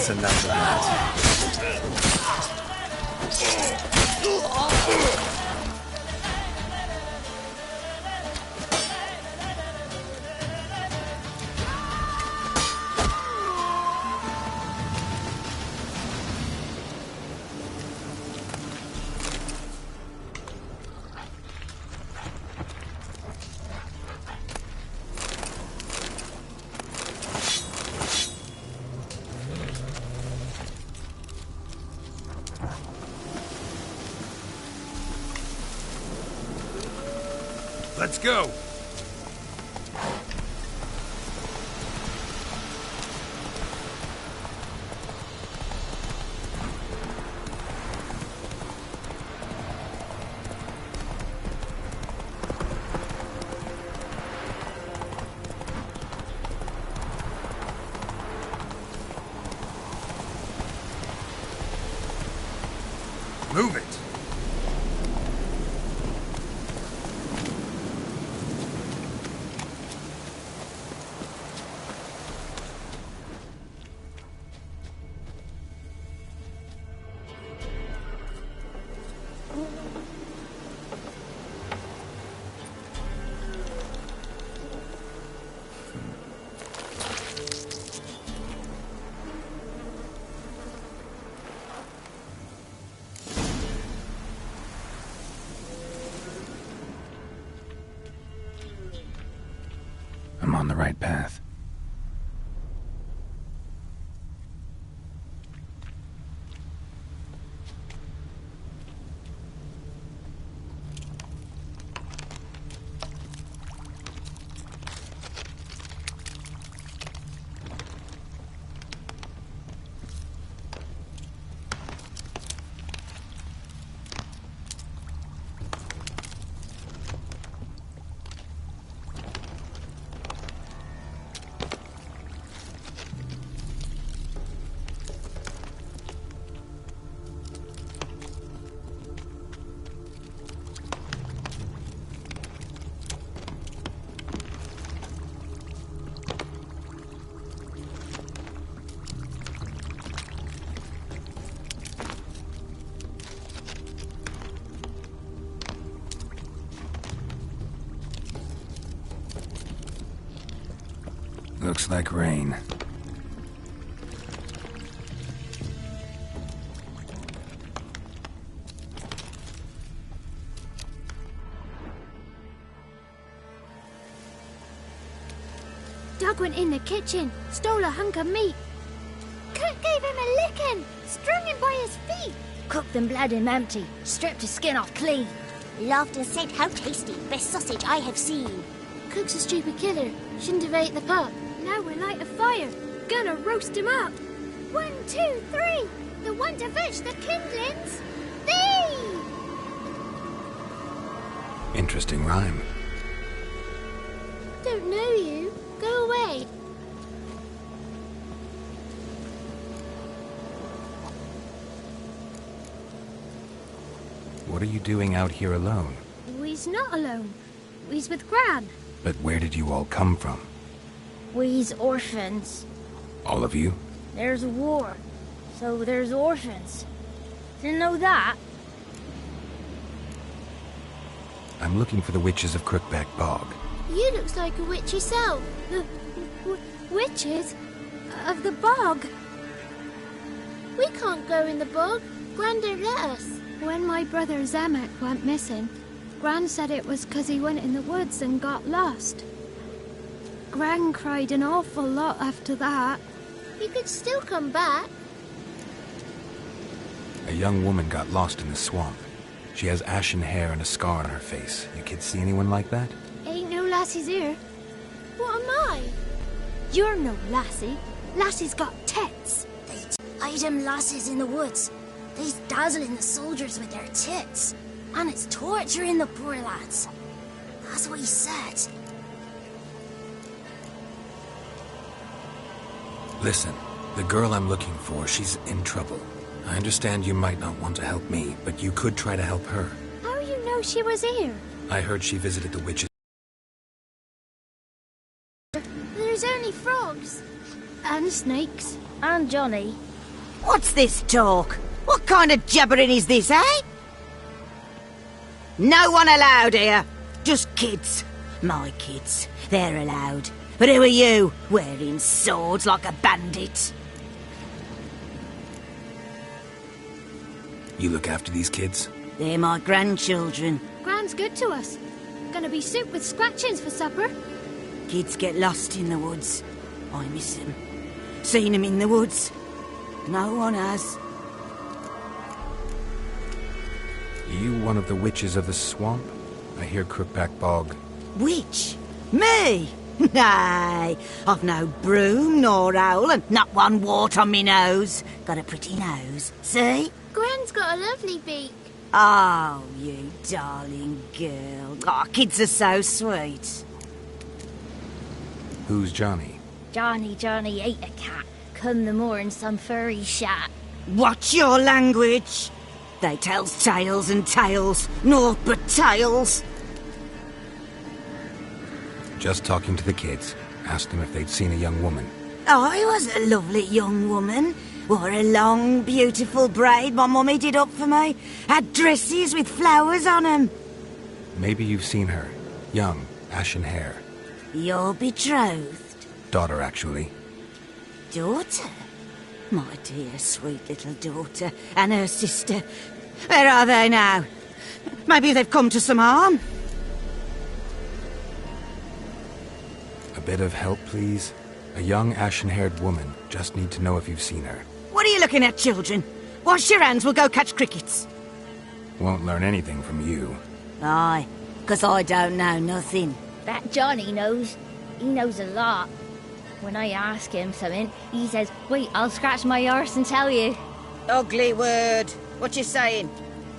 That's enough of that. Let's go! Move it! I'm on the right path. Looks like rain. Doug went in the kitchen, stole a hunk of meat. Cook gave him a licking, strung him by his feet. Cooked and bled him empty, stripped his skin off clean. Laughed and said, "How tasty, best sausage I have seen." Cook's a stupid killer, shouldn't have ate the pup. Now we'll light a fire, gonna roast him up. 1, 2, 3, the one to fetch the kindlings, thee! Interesting rhyme. Don't know you, go away. What are you doing out here alone? We's not alone, we's with Gran. But where did you all come from? We's orphans. All of you? There's a war, so there's orphans. Didn't know that? I'm looking for the witches of Crookback Bog. You looks like a witch yourself. The witches of the bog. We can't go in the bog. Gran don't let us. When my brother Zamek went missing, Gran said it was 'cause he went in the woods and got lost. Gran cried an awful lot after that. He could still come back. A young woman got lost in the swamp. She has ashen hair and a scar on her face. You kids see anyone like that? Ain't no lassies here. What am I? You're no lassie. Lassie's got tits. They hide them lassies in the woods. They's dazzling the soldiers with their tits. And it's torturing the poor lads. That's what he said. Listen, the girl I'm looking for, she's in trouble. I understand you might not want to help me, but you could try to help her. How you know she was here? I heard she visited the witches. There's only frogs. And snakes. And Johnny. What's this talk? What kind of jabbering is this, eh? No one allowed here. Just kids. My kids. They're allowed. But who are you, wearing swords like a bandit? You look after these kids? They're my grandchildren. Gran's good to us. Gonna be soup with scratchings for supper. Kids get lost in the woods. I miss them. Seen them in the woods. No one has. You one of the witches of the swamp? I hear Crookback Bog. Witch? Me? Nay, I've no broom nor owl and not one wart on me nose. Got a pretty nose, see? Gran's got a lovely beak. Oh, you darling girl. Oh, kids are so sweet. Who's Johnny? Johnny ate a cat. Come the moor in some furry shat. Watch your language. They tells tales and tales, naught but tales. Just talking to the kids. Asked them if they'd seen a young woman. I was a lovely young woman. Wore a long, beautiful braid my mummy did up for me. Had dresses with flowers on 'em. Maybe you've seen her. Young, ashen hair. Your betrothed? Daughter, actually. Daughter? My dear, sweet little daughter. And her sister. Where are they now? Maybe they've come to some harm. A bit of help, please? A young, ashen-haired woman. Just need to know if you've seen her. What are you looking at, children? Wash your hands, we'll go catch crickets. Won't learn anything from you. Aye, 'cause I don't know nothing. That Johnny knows. He knows a lot. When I ask him something, he says, wait, I'll scratch my arse and tell you. Ugly word. What you saying?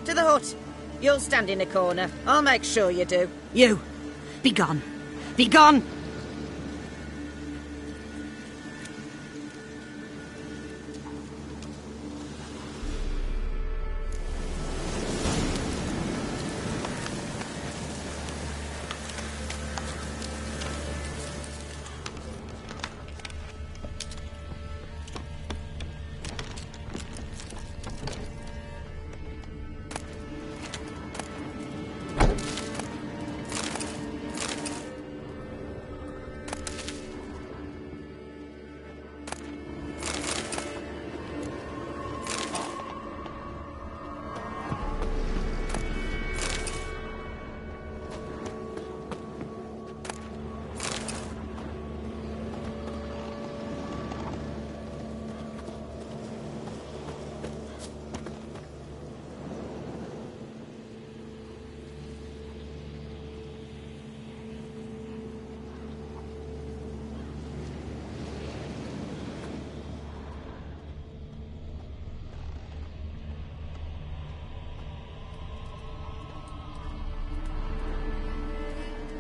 To the hut. You'll stand in a corner. I'll make sure you do. You. Be gone. Be gone!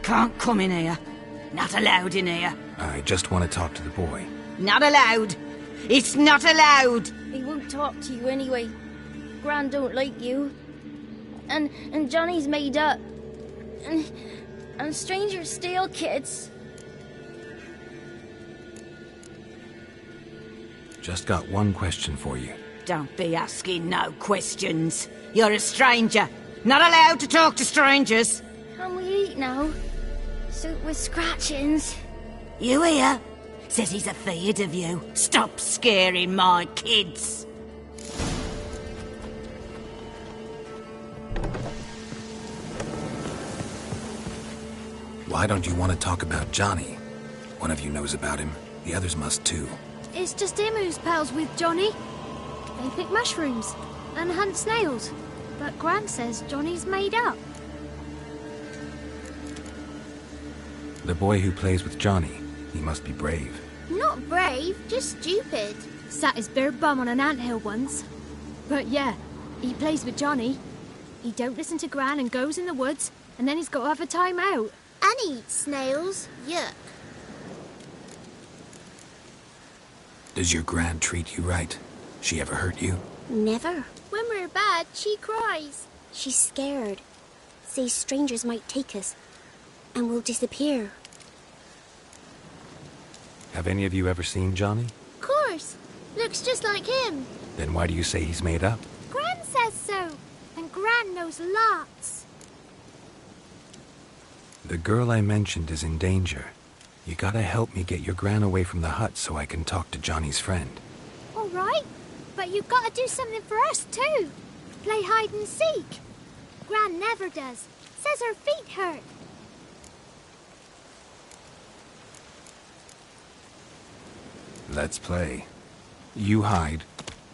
Can't come in here. Not allowed in here. I just want to talk to the boy. Not allowed. It's not allowed. He won't talk to you anyway. Gran don't like you. And Johnny's made up. And strangers steal kids. Just got one question for you. Don't be asking no questions. You're a stranger. Not allowed to talk to strangers. Can we eat now? Soup with scratchings. You hear? Says he's afeard of you. Stop scaring my kids. Why don't you want to talk about Johnny? One of you knows about him. The others must too. It's just him who's pals with Johnny. They pick mushrooms and hunt snails. But Gran says Johnny's made up. The boy who plays with Johnny, he must be brave. Not brave, just stupid. Sat his bare bum on an anthill once. But yeah, he plays with Johnny. He don't listen to Gran and goes in the woods, and then he's got to have a time out. And eats snails. Yuck. Does your Gran treat you right? She ever hurt you? Never. When we're bad, she cries. She's scared. Says strangers might take us. And we'll disappear. Have any of you ever seen Johnny? Of course. Looks just like him. Then why do you say he's made up? Gran says so. And Gran knows lots. The girl I mentioned is in danger. You gotta help me get your gran away from the hut so I can talk to Johnny's friend. All right, but you've got to do something for us too. Play hide and seek. Gran never does. Says her feet hurt. Let's play. You hide,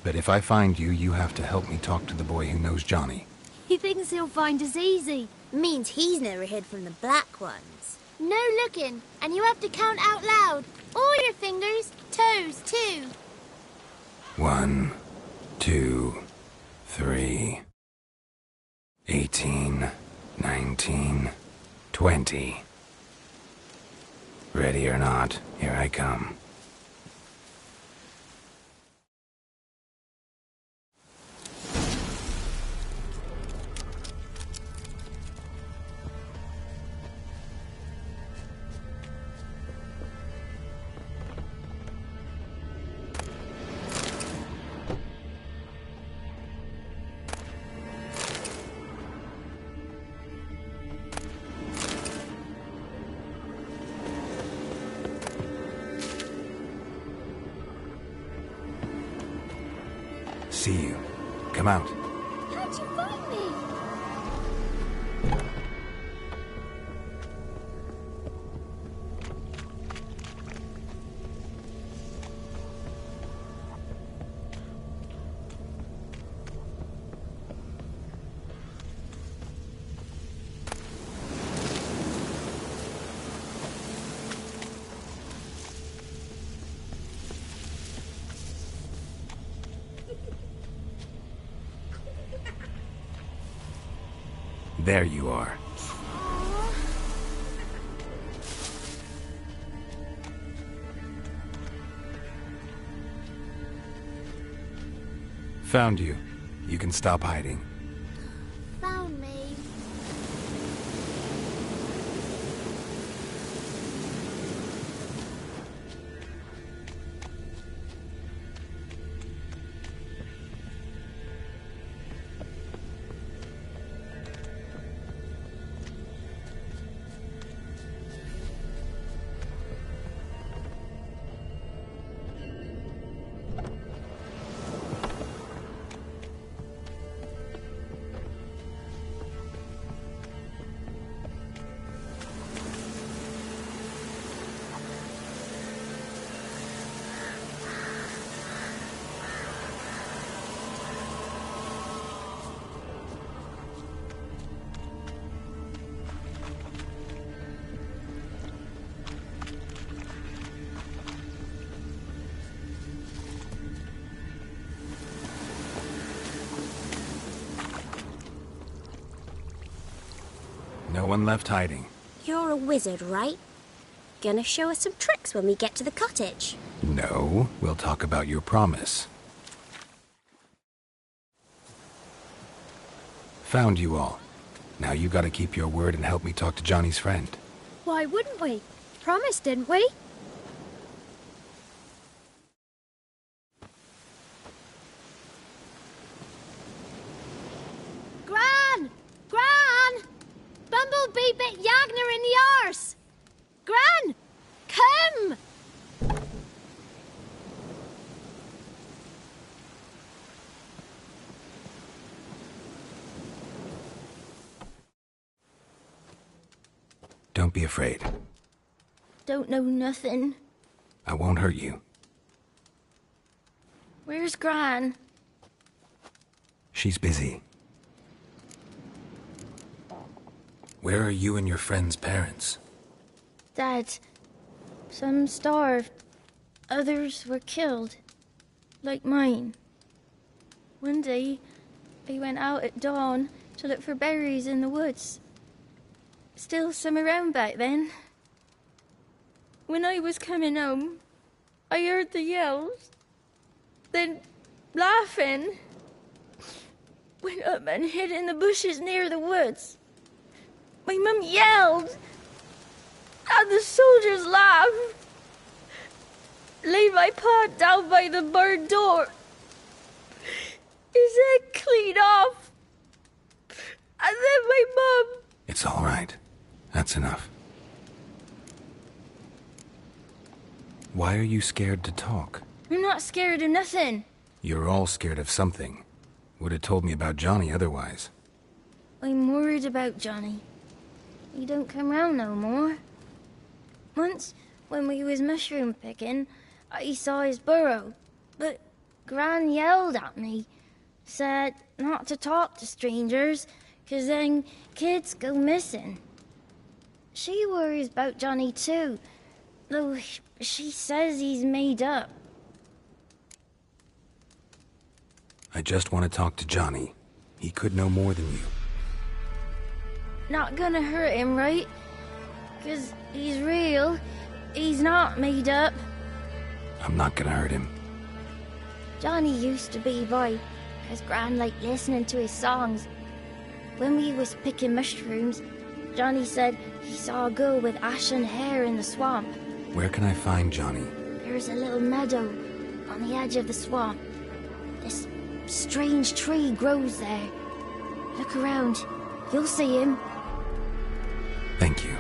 but if I find you, you have to help me talk to the boy who knows Johnny. He thinks he'll find us easy. Means he's never hid from the black ones. No looking, and you have to count out loud. All your fingers, toes too. 1, 2, 3, 18, 19, 20. Ready or not, here I come. See you. Come out. How'd you find me? There you are. Found you. You can stop hiding. Found me. No one left hiding. You're a wizard, right? Gonna show us some tricks when we get to the cottage. No, we'll talk about your promise. Found you all. Now you gotta keep your word and help me talk to Johnny's friend. Why wouldn't we? Promised, didn't we? Gran! Gran! Bumblebee bit Yagner in the arse! Gran! Come! Don't be afraid. Don't know nothing. I won't hurt you. Where's Gran? She's busy. Where are you and your friend's parents? Dad, some starved. Others were killed. Like mine. One day, I went out at dawn to look for berries in the woods. Still some around back then. When I was coming home, I heard the yells. Then, laughing, went up and hid in the bushes near the woods. My mum yelled, and the soldiers laughed. laid my paw down by the barn door. His head clean off. And then my mum... It's all right. That's enough. Why are you scared to talk? I'm not scared of nothing. You're all scared of something. Would have told me about Johnny otherwise. I'm worried about Johnny. He don't come round no more. Once, when we was mushroom picking, I saw his burrow, but Gran yelled at me, said not to talk to strangers, 'cause then kids go missing. She worries about Johnny too, though she says he's made up. I just want to talk to Johnny. He could know more than you. Not gonna hurt him, right? 'Cause he's real. He's not made up. I'm not gonna hurt him. Johnny used to be boy, 'cause Gran liked listening to his songs. When we was picking mushrooms, Johnny said he saw a girl with ashen hair in the swamp. Where can I find Johnny? There's a little meadow on the edge of the swamp. This strange tree grows there. Look around. You'll see him. Thank you.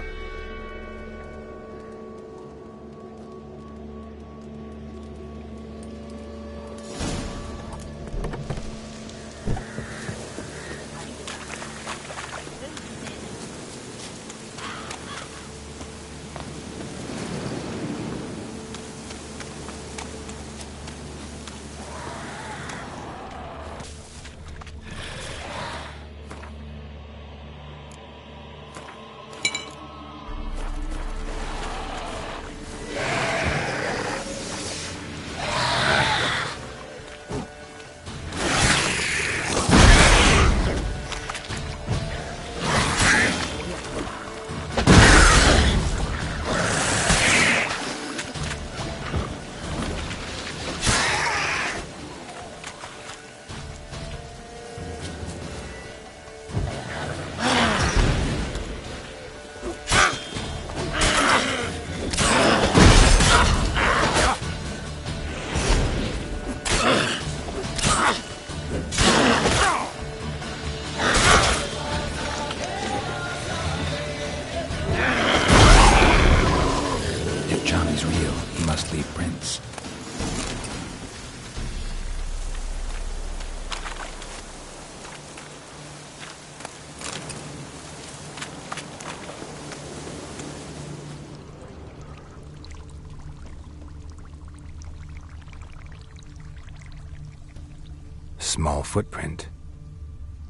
Small footprint.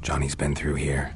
Johnny's been through here.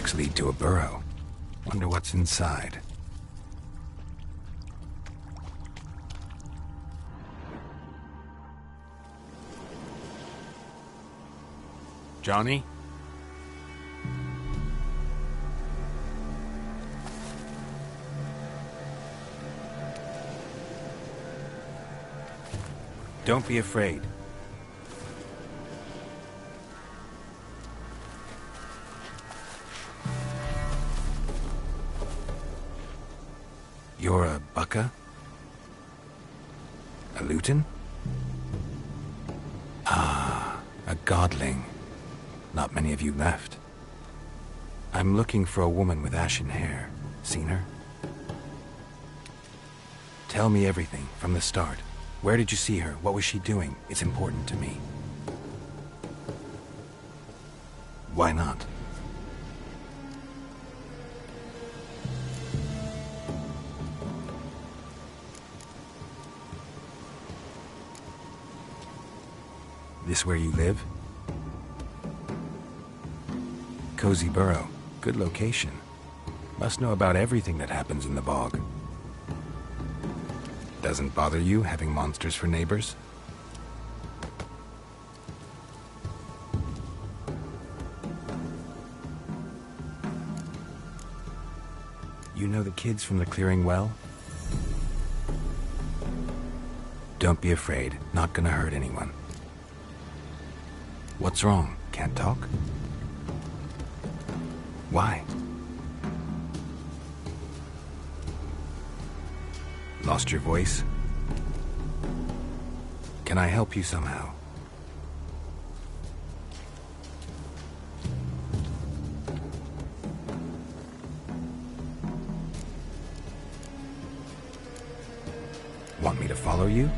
tracks lead to a burrow. Wonder what's inside. Johnny? Don't be afraid. You're a Bucca? A Luton? Ah, a godling. Not many of you left. I'm looking for a woman with ashen hair. Seen her? Tell me everything, from the start. Where did you see her? What was she doing? It's important to me. Why not? This where you live? Cozy burrow. Good location. Must know about everything that happens in the bog. Doesn't bother you having monsters for neighbors? You know the kids from the clearing well? Don't be afraid. Not gonna hurt anyone. What's wrong? Can't talk? Why? Lost your voice? Can I help you somehow? Want me to follow you?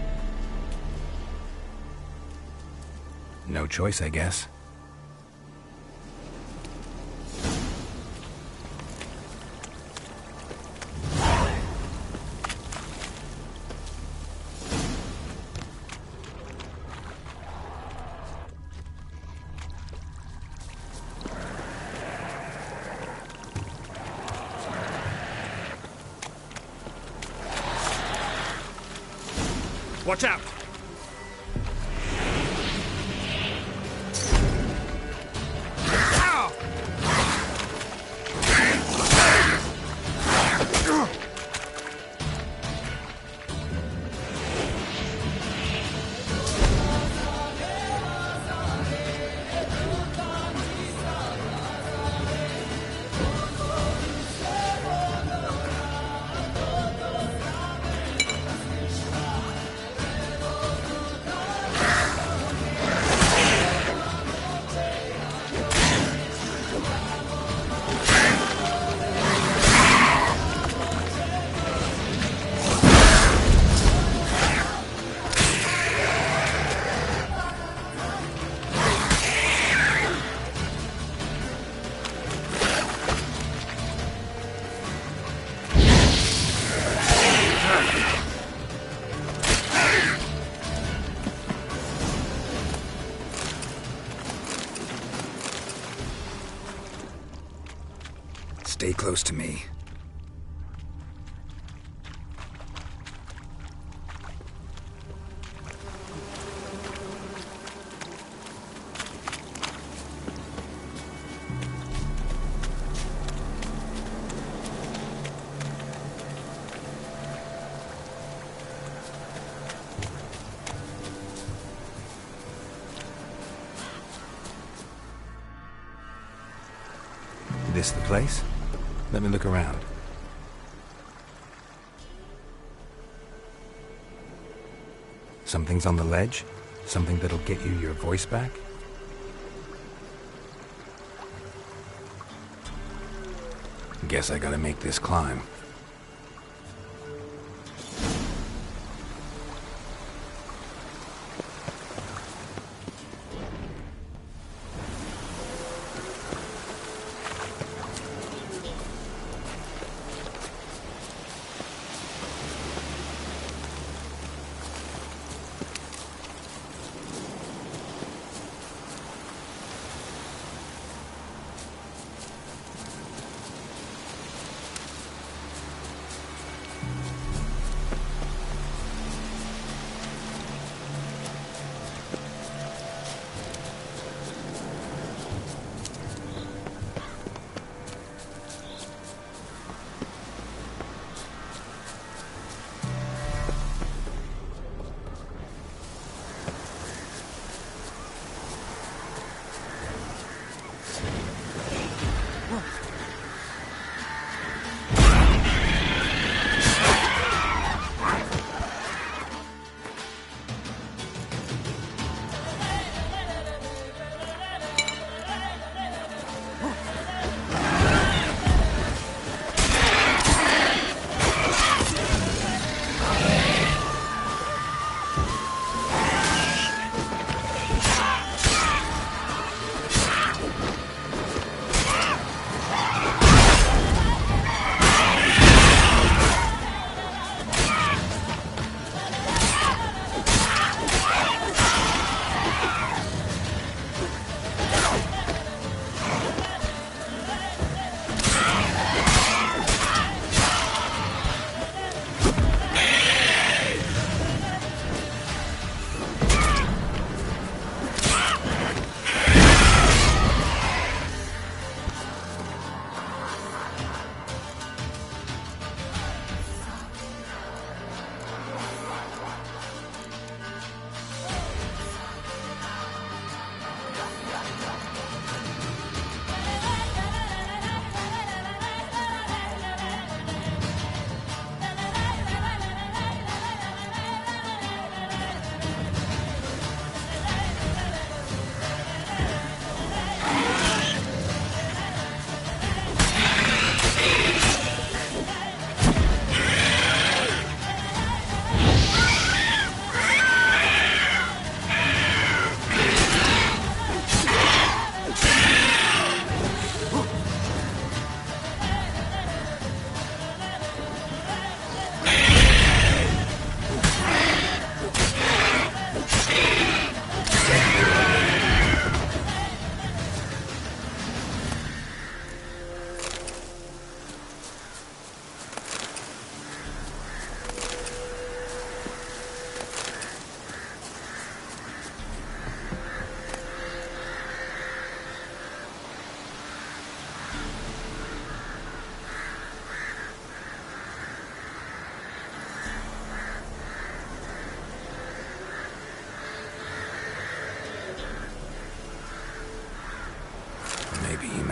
No choice, I guess. Watch out! Stay close to me. This the place? Let me look around. Something's on the ledge? Something that'll get you your voice back? Guess I gotta make this climb.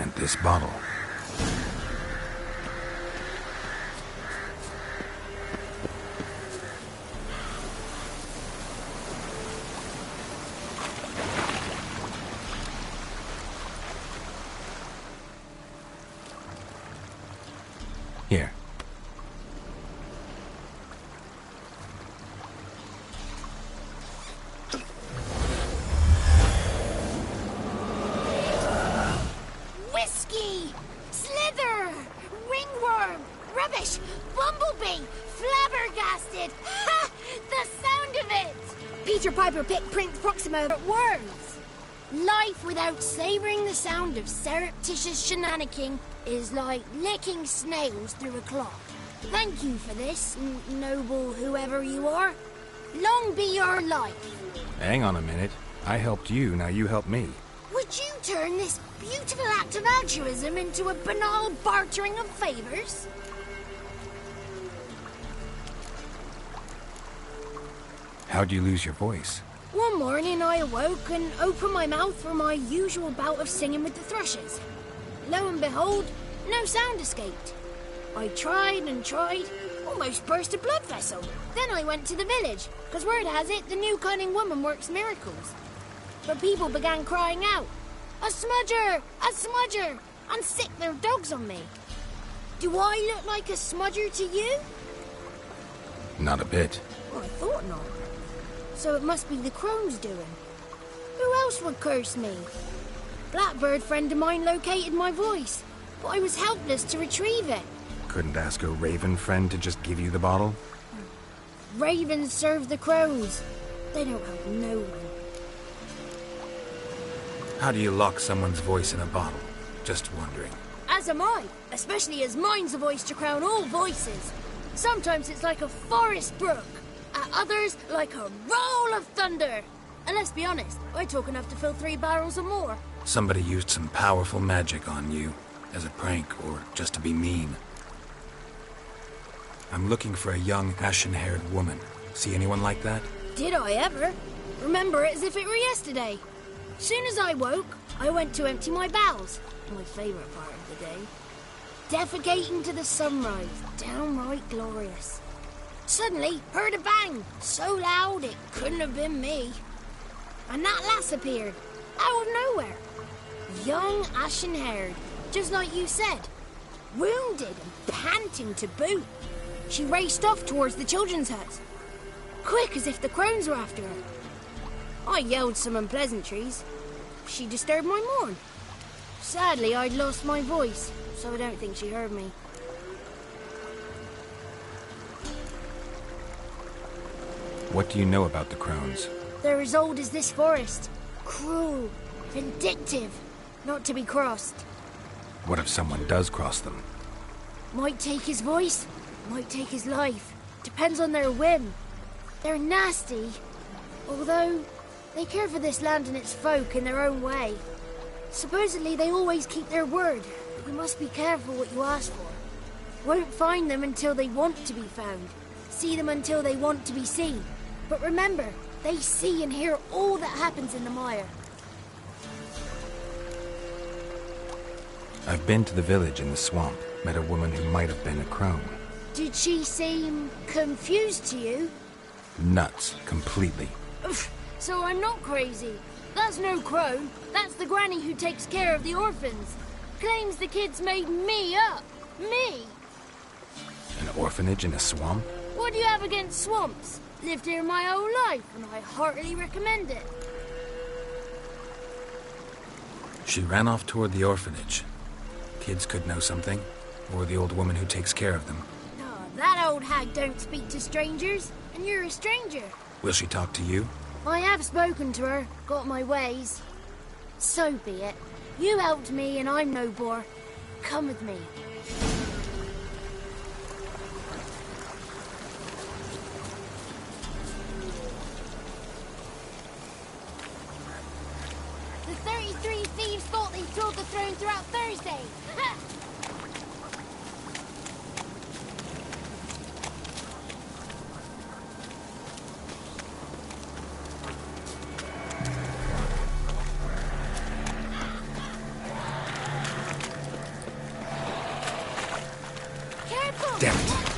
meant this bottle. Here. Whiskey! Slither! Ringworm! Rubbish! Bumblebee! Flabbergasted! Ha! The sound of it! Peter Piper picked Prince Proximo words. Life without savouring the sound of surreptitious shenanigans is like licking snails through a clock. Thank you for this, noble whoever you are. Long be your life. Hang on a minute. I helped you, now you help me. Would you turn this beautiful act of altruism into a banal bartering of favors? How'd you lose your voice? One morning I awoke and opened my mouth for my usual bout of singing with the thrushes. Lo and behold, no sound escaped. I tried and tried, almost burst a blood vessel. Then I went to the village, because word has it the new cunning woman works miracles. But people began crying out, "A smudger! A smudger!" and sick their dogs on me. Do I look like a smudger to you? Not a bit. Well, I thought not. So it must be the Crones doing. Who else would curse me? Blackbird friend of mine located my voice, but I was helpless to retrieve it. Couldn't ask a raven friend to just give you the bottle? Ravens serve the crows. They don't help no one. How do you lock someone's voice in a bottle? Just wondering. As am I, especially as mine's a voice to crown all voices. Sometimes it's like a forest brook, at others like a roll of thunder. And let's be honest, I talk enough to fill 3 barrels or more. Somebody used some powerful magic on you, as a prank or just to be mean. I'm looking for a young, ashen-haired woman. See anyone like that? Did I ever? Remember it as if it were yesterday. Soon as I woke, I went to empty my bowels. My favourite part of the day. Defecating to the sunrise. Downright glorious. Suddenly, heard a bang. So loud it couldn't have been me. And that lass appeared. Out of nowhere. Young, ashen-haired. Just like you said. Wounded and panting to boot. She raced off towards the children's huts. Quick as if the crones were after her. I yelled some unpleasantries. She disturbed my morn. Sadly, I'd lost my voice, so I don't think she heard me. What do you know about the Crones? They're as old as this forest. Cruel, vindictive, not to be crossed. What if someone does cross them? Might take his voice, might take his life. Depends on their whim. They're nasty, although they care for this land and its folk in their own way. Supposedly they always keep their word, but you must be careful what you ask for. Won't find them until they want to be found. See them until they want to be seen. But remember, they see and hear all that happens in the mire. I've been to the village in the swamp, met a woman who might have been a crone. Did she seem confused to you? Nuts, completely. So I'm not crazy. That's no crone. That's the granny who takes care of the orphans. Claims the kids made me up. Me! An orphanage in a swamp? What do you have against swamps? Lived here my whole life, and I heartily recommend it. She ran off toward the orphanage. Kids could know something, or the old woman who takes care of them. Oh, that old hag don't speak to strangers, and you're a stranger. Will she talk to you? I have spoken to her, got my ways. So be it. You helped me, and I'm no bore. Come with me. The 33 thieves thought they stole the throne throughout Thursday. Ha! Damn it.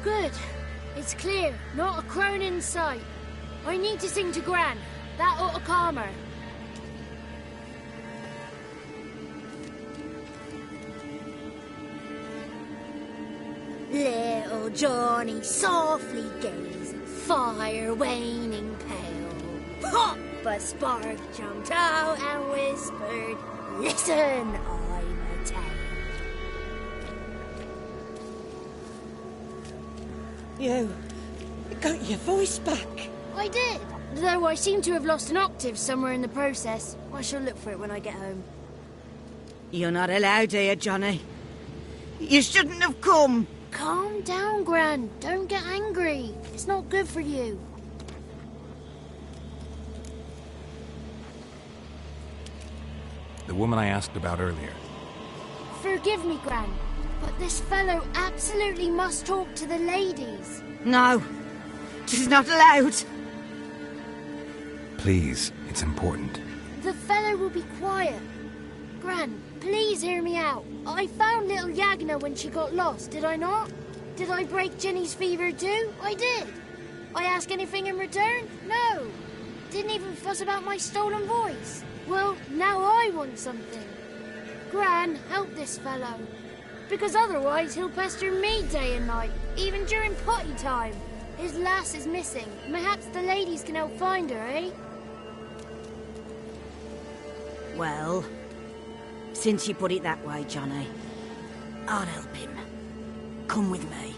Good. It's clear. Not a crone in sight. I need to sing to Gran. That ought to calm her. Little Johnny softly gazed, fire waning pale. Pop! A spark jumped out and whispered, "Listen, I'm a tale." You got your voice back. I did, though I seem to have lost an octave somewhere in the process. I shall look for it when I get home. You're not allowed here, Johnny. You shouldn't have come. Calm down, Gran. Don't get angry. It's not good for you. The woman I asked about earlier. Forgive me, Gran, but this fellow absolutely must talk to the ladies. No, she's not allowed. Please, it's important. The fellow will be quiet. Gran, please hear me out. I found little Yagna when she got lost, did I not? Did I break Jenny's fever too? I did. I ask anything in return? No. Didn't even fuss about my stolen voice. Well, now I want something. Gran, help this fellow. Because otherwise he'll pester me day and night, even during potty time. His lass is missing. Perhaps the ladies can help find her, eh? Well, since you put it that way, Johnny, I'll help him. Come with me.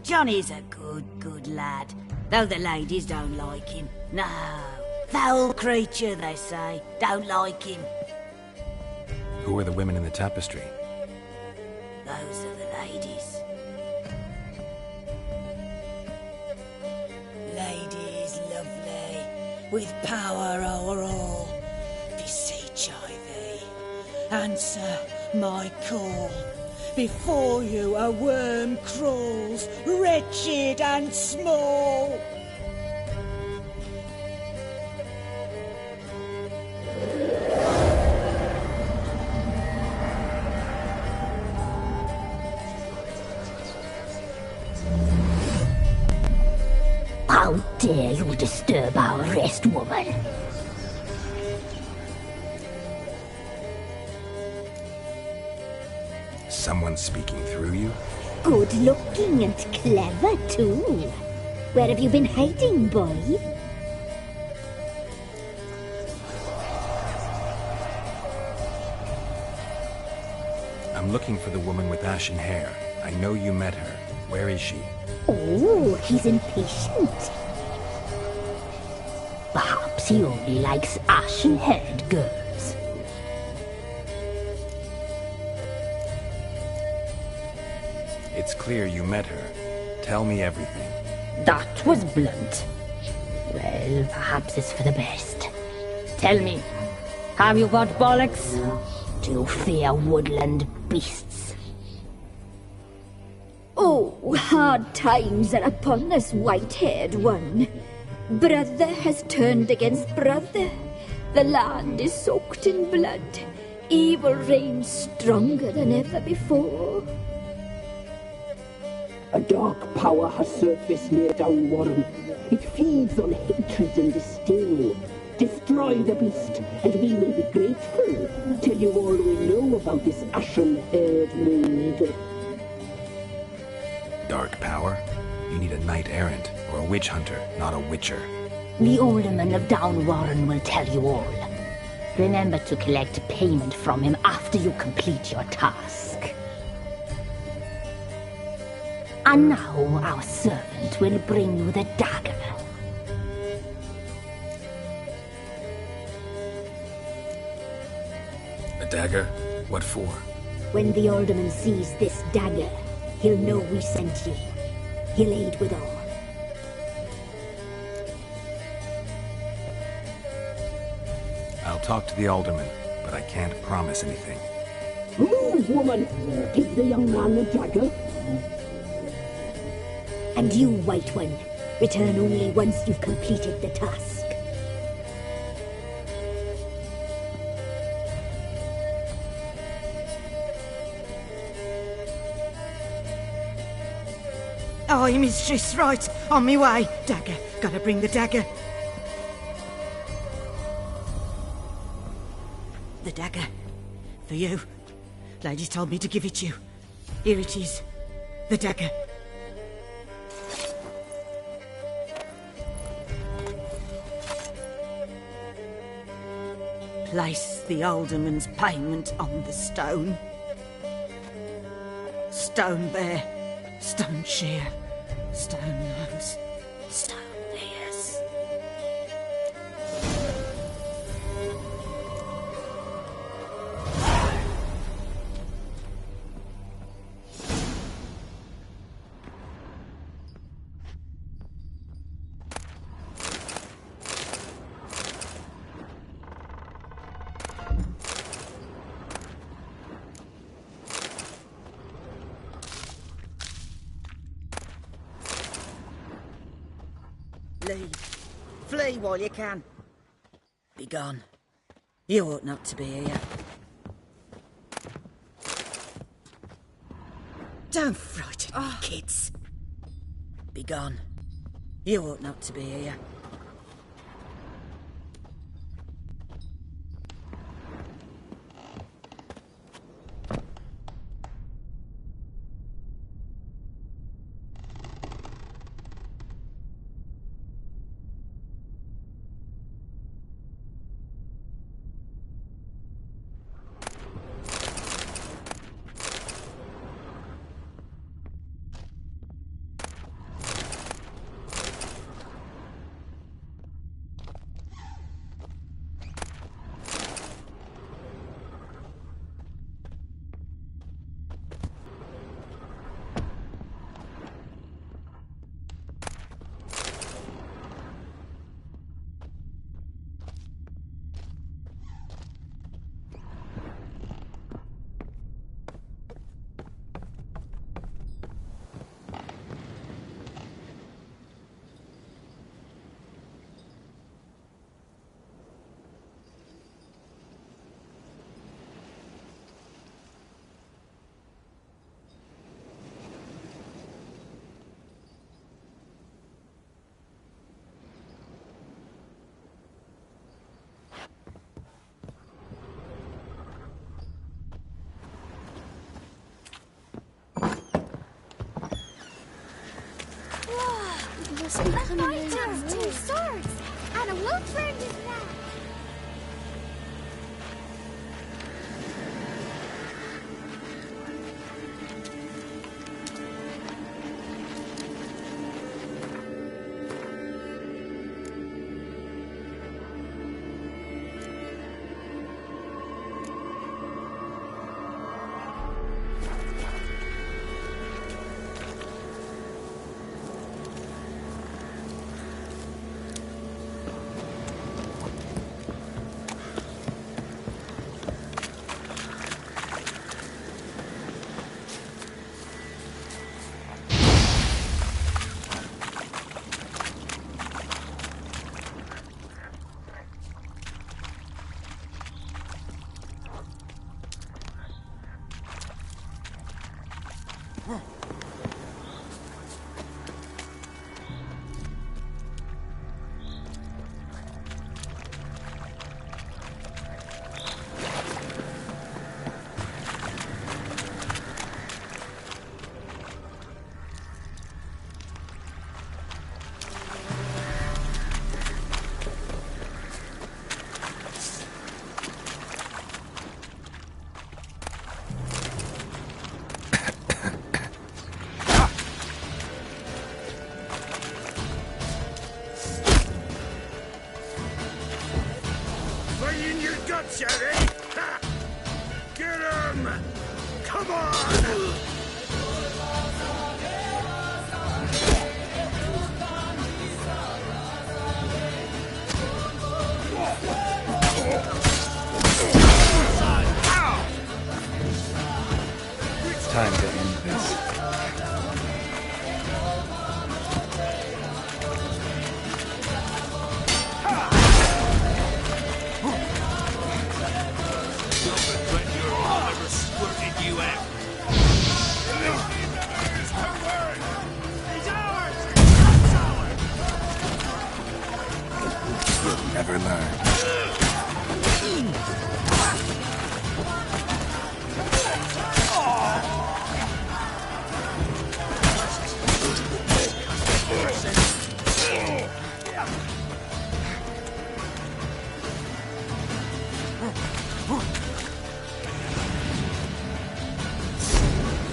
Johnny's a good lad, though the ladies don't like him. No, foul creature, they say. Don't like him. Who are the women in the tapestry? Those are the ladies. Ladies lovely, with power o'er all. Beseech I thee, answer my call. Before you a worm crawls, wretched and small. dare you disturb our rest, woman? Someone speaking through you? Good looking and clever, too. Where have you been hiding, boy? I'm looking for the woman with ashen hair. I know you met her. Where is she? Oh, he's impatient. Perhaps he only likes ashen-haired girls. It's clear you met her. Tell me everything. That was blunt. Well, perhaps it's for the best. Tell me, have you got bollocks? Do you fear woodland beasts? Oh, hard times are upon us, white-haired one. Brother has turned against brother. The land is soaked in blood. Evil reigns stronger than ever before. A dark power has surfaced near Downwarren. It feeds on hatred and disdain. Destroy the beast, and we will be grateful. Tell you all we know about this ashen-haired maid. Dark power? You need a knight-errant, or a witch-hunter, not a witcher. The alderman of Downwarren will tell you all. Remember to collect payment from him after you complete your task. And now our servant will bring you the dagger. A dagger? What for? When the alderman sees this dagger, he'll know we sent ye. He'll aid with all. I'll talk to the alderman, but I can't promise anything. Move, woman! Give the young man the dagger. And you, White One, return only once you've completed the task. Aye, mistress, right. On me way. Dagger. Gotta bring the dagger. The dagger. For you. Lady told me to give it you. Here it is. The dagger. Place the alderman's payment on the stone. Stone bear, stone shear, stone nose, stone ears. Leave. Flee while you can. Be gone. You ought not to be here. Don't frighten me, kids. Be gone. You ought not to be here. Fighters, 2 swords, and a wolf round his neck. Jerry! Ha! Get him! Come on! It's time to end this. Never learn.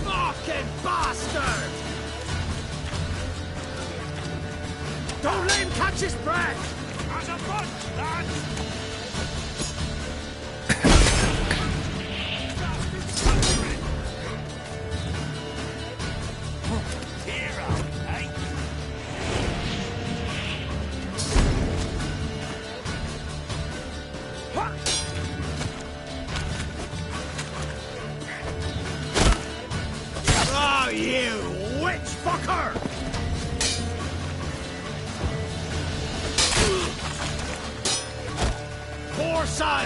Fucking bastard! Don't let him catch his breath! As a bunch, lads! Oh, you witch fucker! Poor son!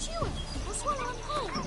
chew it. I'll swallow them whole.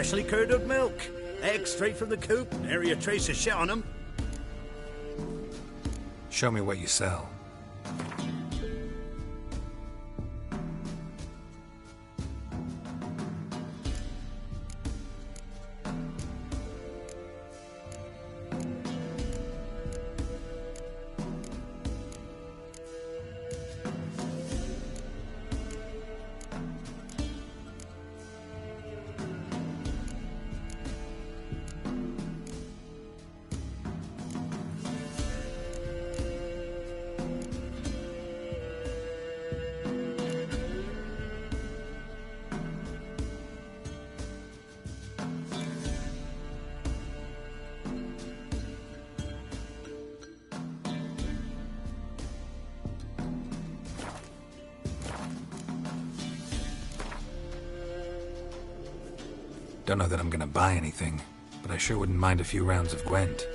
freshly curdled milk. Eggs straight from the coop. Nary a trace of shit on them. Show me what you sell. Don't know that I'm gonna buy anything, but I sure wouldn't mind a few rounds of Gwent.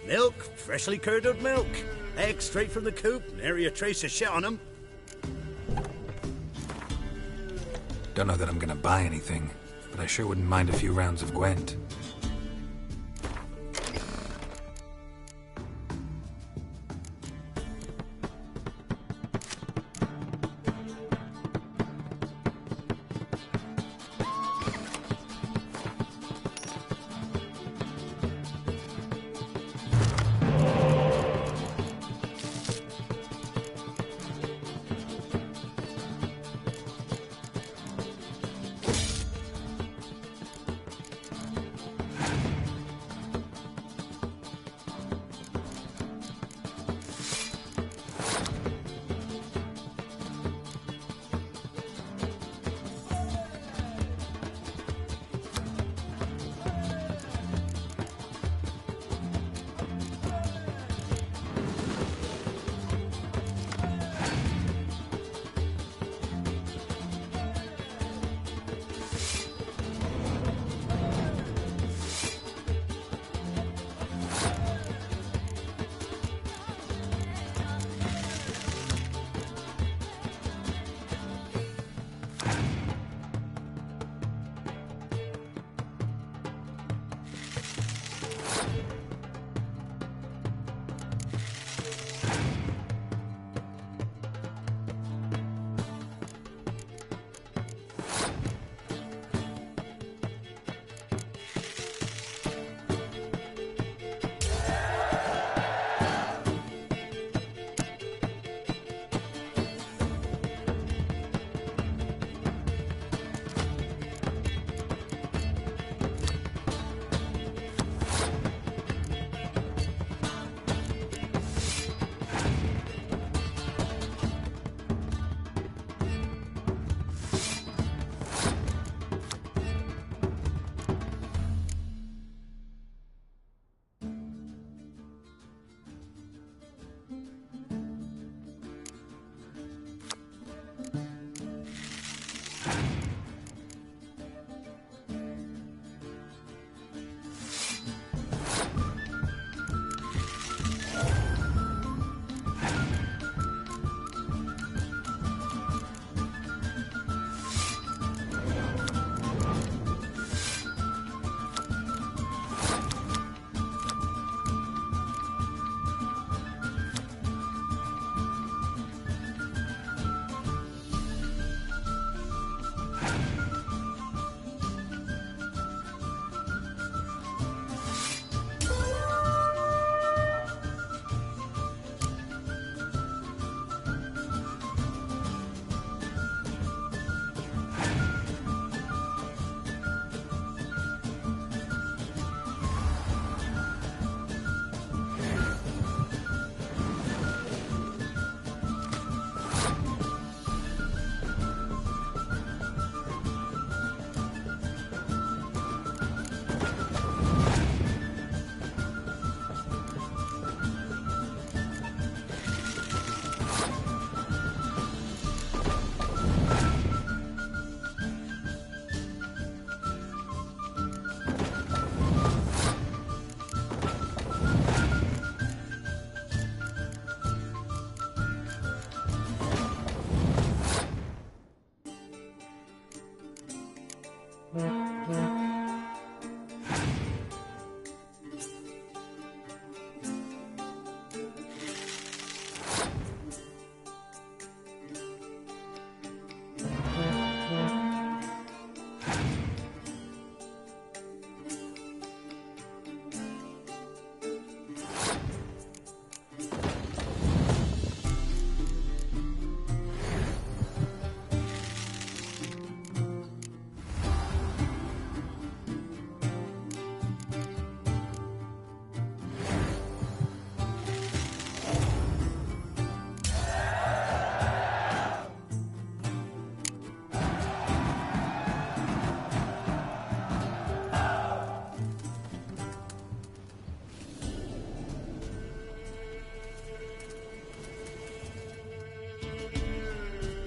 Milk, freshly curdled milk. Eggs straight from the coop, nary a trace of shit on them. Don't know that I'm gonna buy anything, but I sure wouldn't mind a few rounds of Gwent.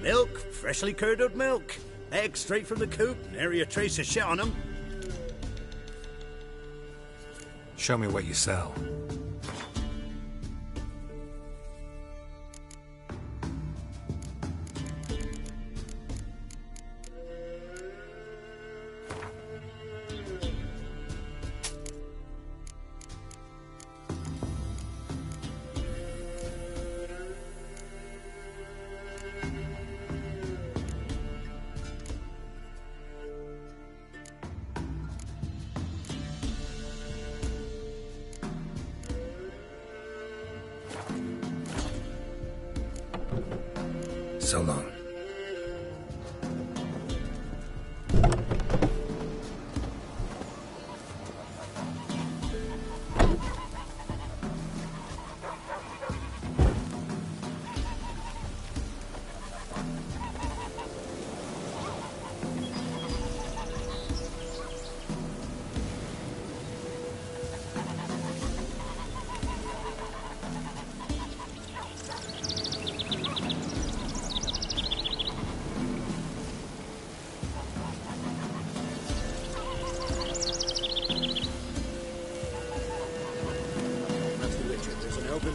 Milk, freshly curdled milk. Eggs straight from the coop, nary a trace of shit on them. Show me what you sell. So long.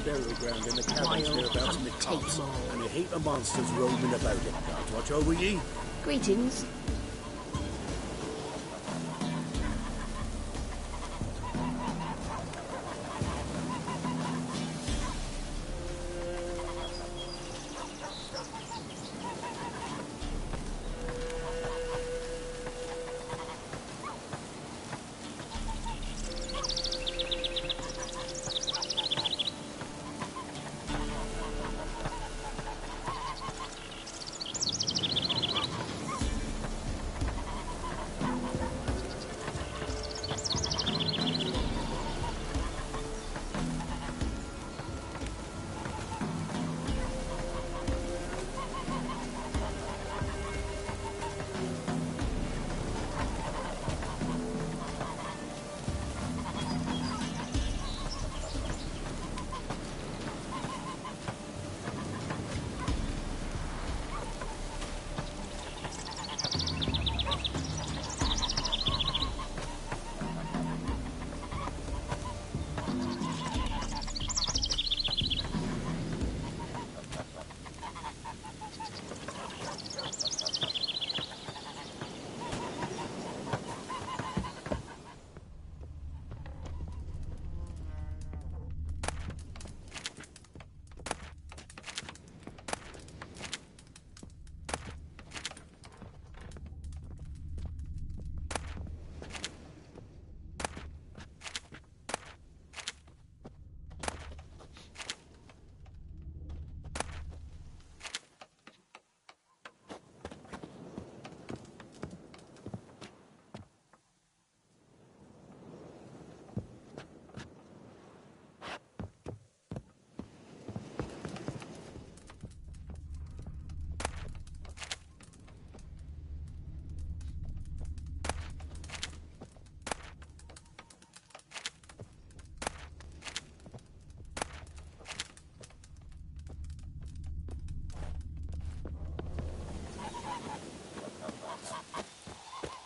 Burial ground in the caverns nearabouts mid-tops, and a heap of monsters roaming about it. Guards watch over ye. Greetings.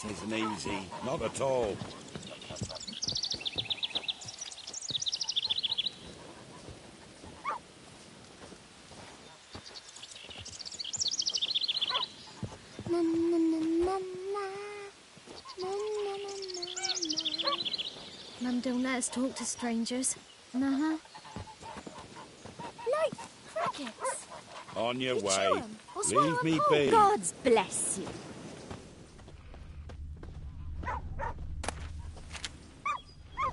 Isn't easy, not at all. Mum don't let us talk to strangers. Uh-huh. Like crickets. On your You chew way. 'em or swallow Leave 'em me whole. be. God's bless you.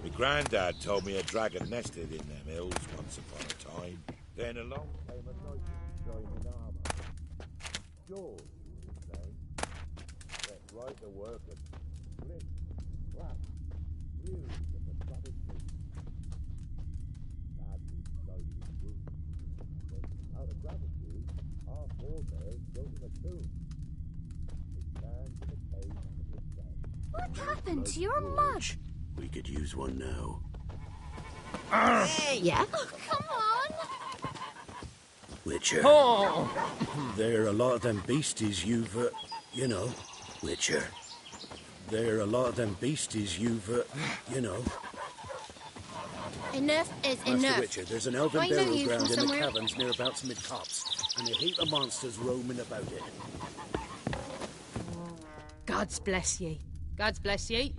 My granddad told me a dragon nested in them hills once upon a time. Then along came a knight in shining armour. George was his name. Went right to work and split, crack, fused at the savage beast. Badly died his wounds. But out of gratitude, our forebears built him a tomb. It stands in a cave to this day. What happened to your mug? We could use one now. Yeah? Oh, come on! Witcher. Oh! There are a lot of them beasties you've, you know. Witcher. There are a lot of them beasties you've, you know. Enough is Master enough. Witcher, there's an elven I know burial you ground from in the somewhere. caverns nearabouts mid-tops, and a heap of monsters roaming about it. God's bless ye. God's bless ye.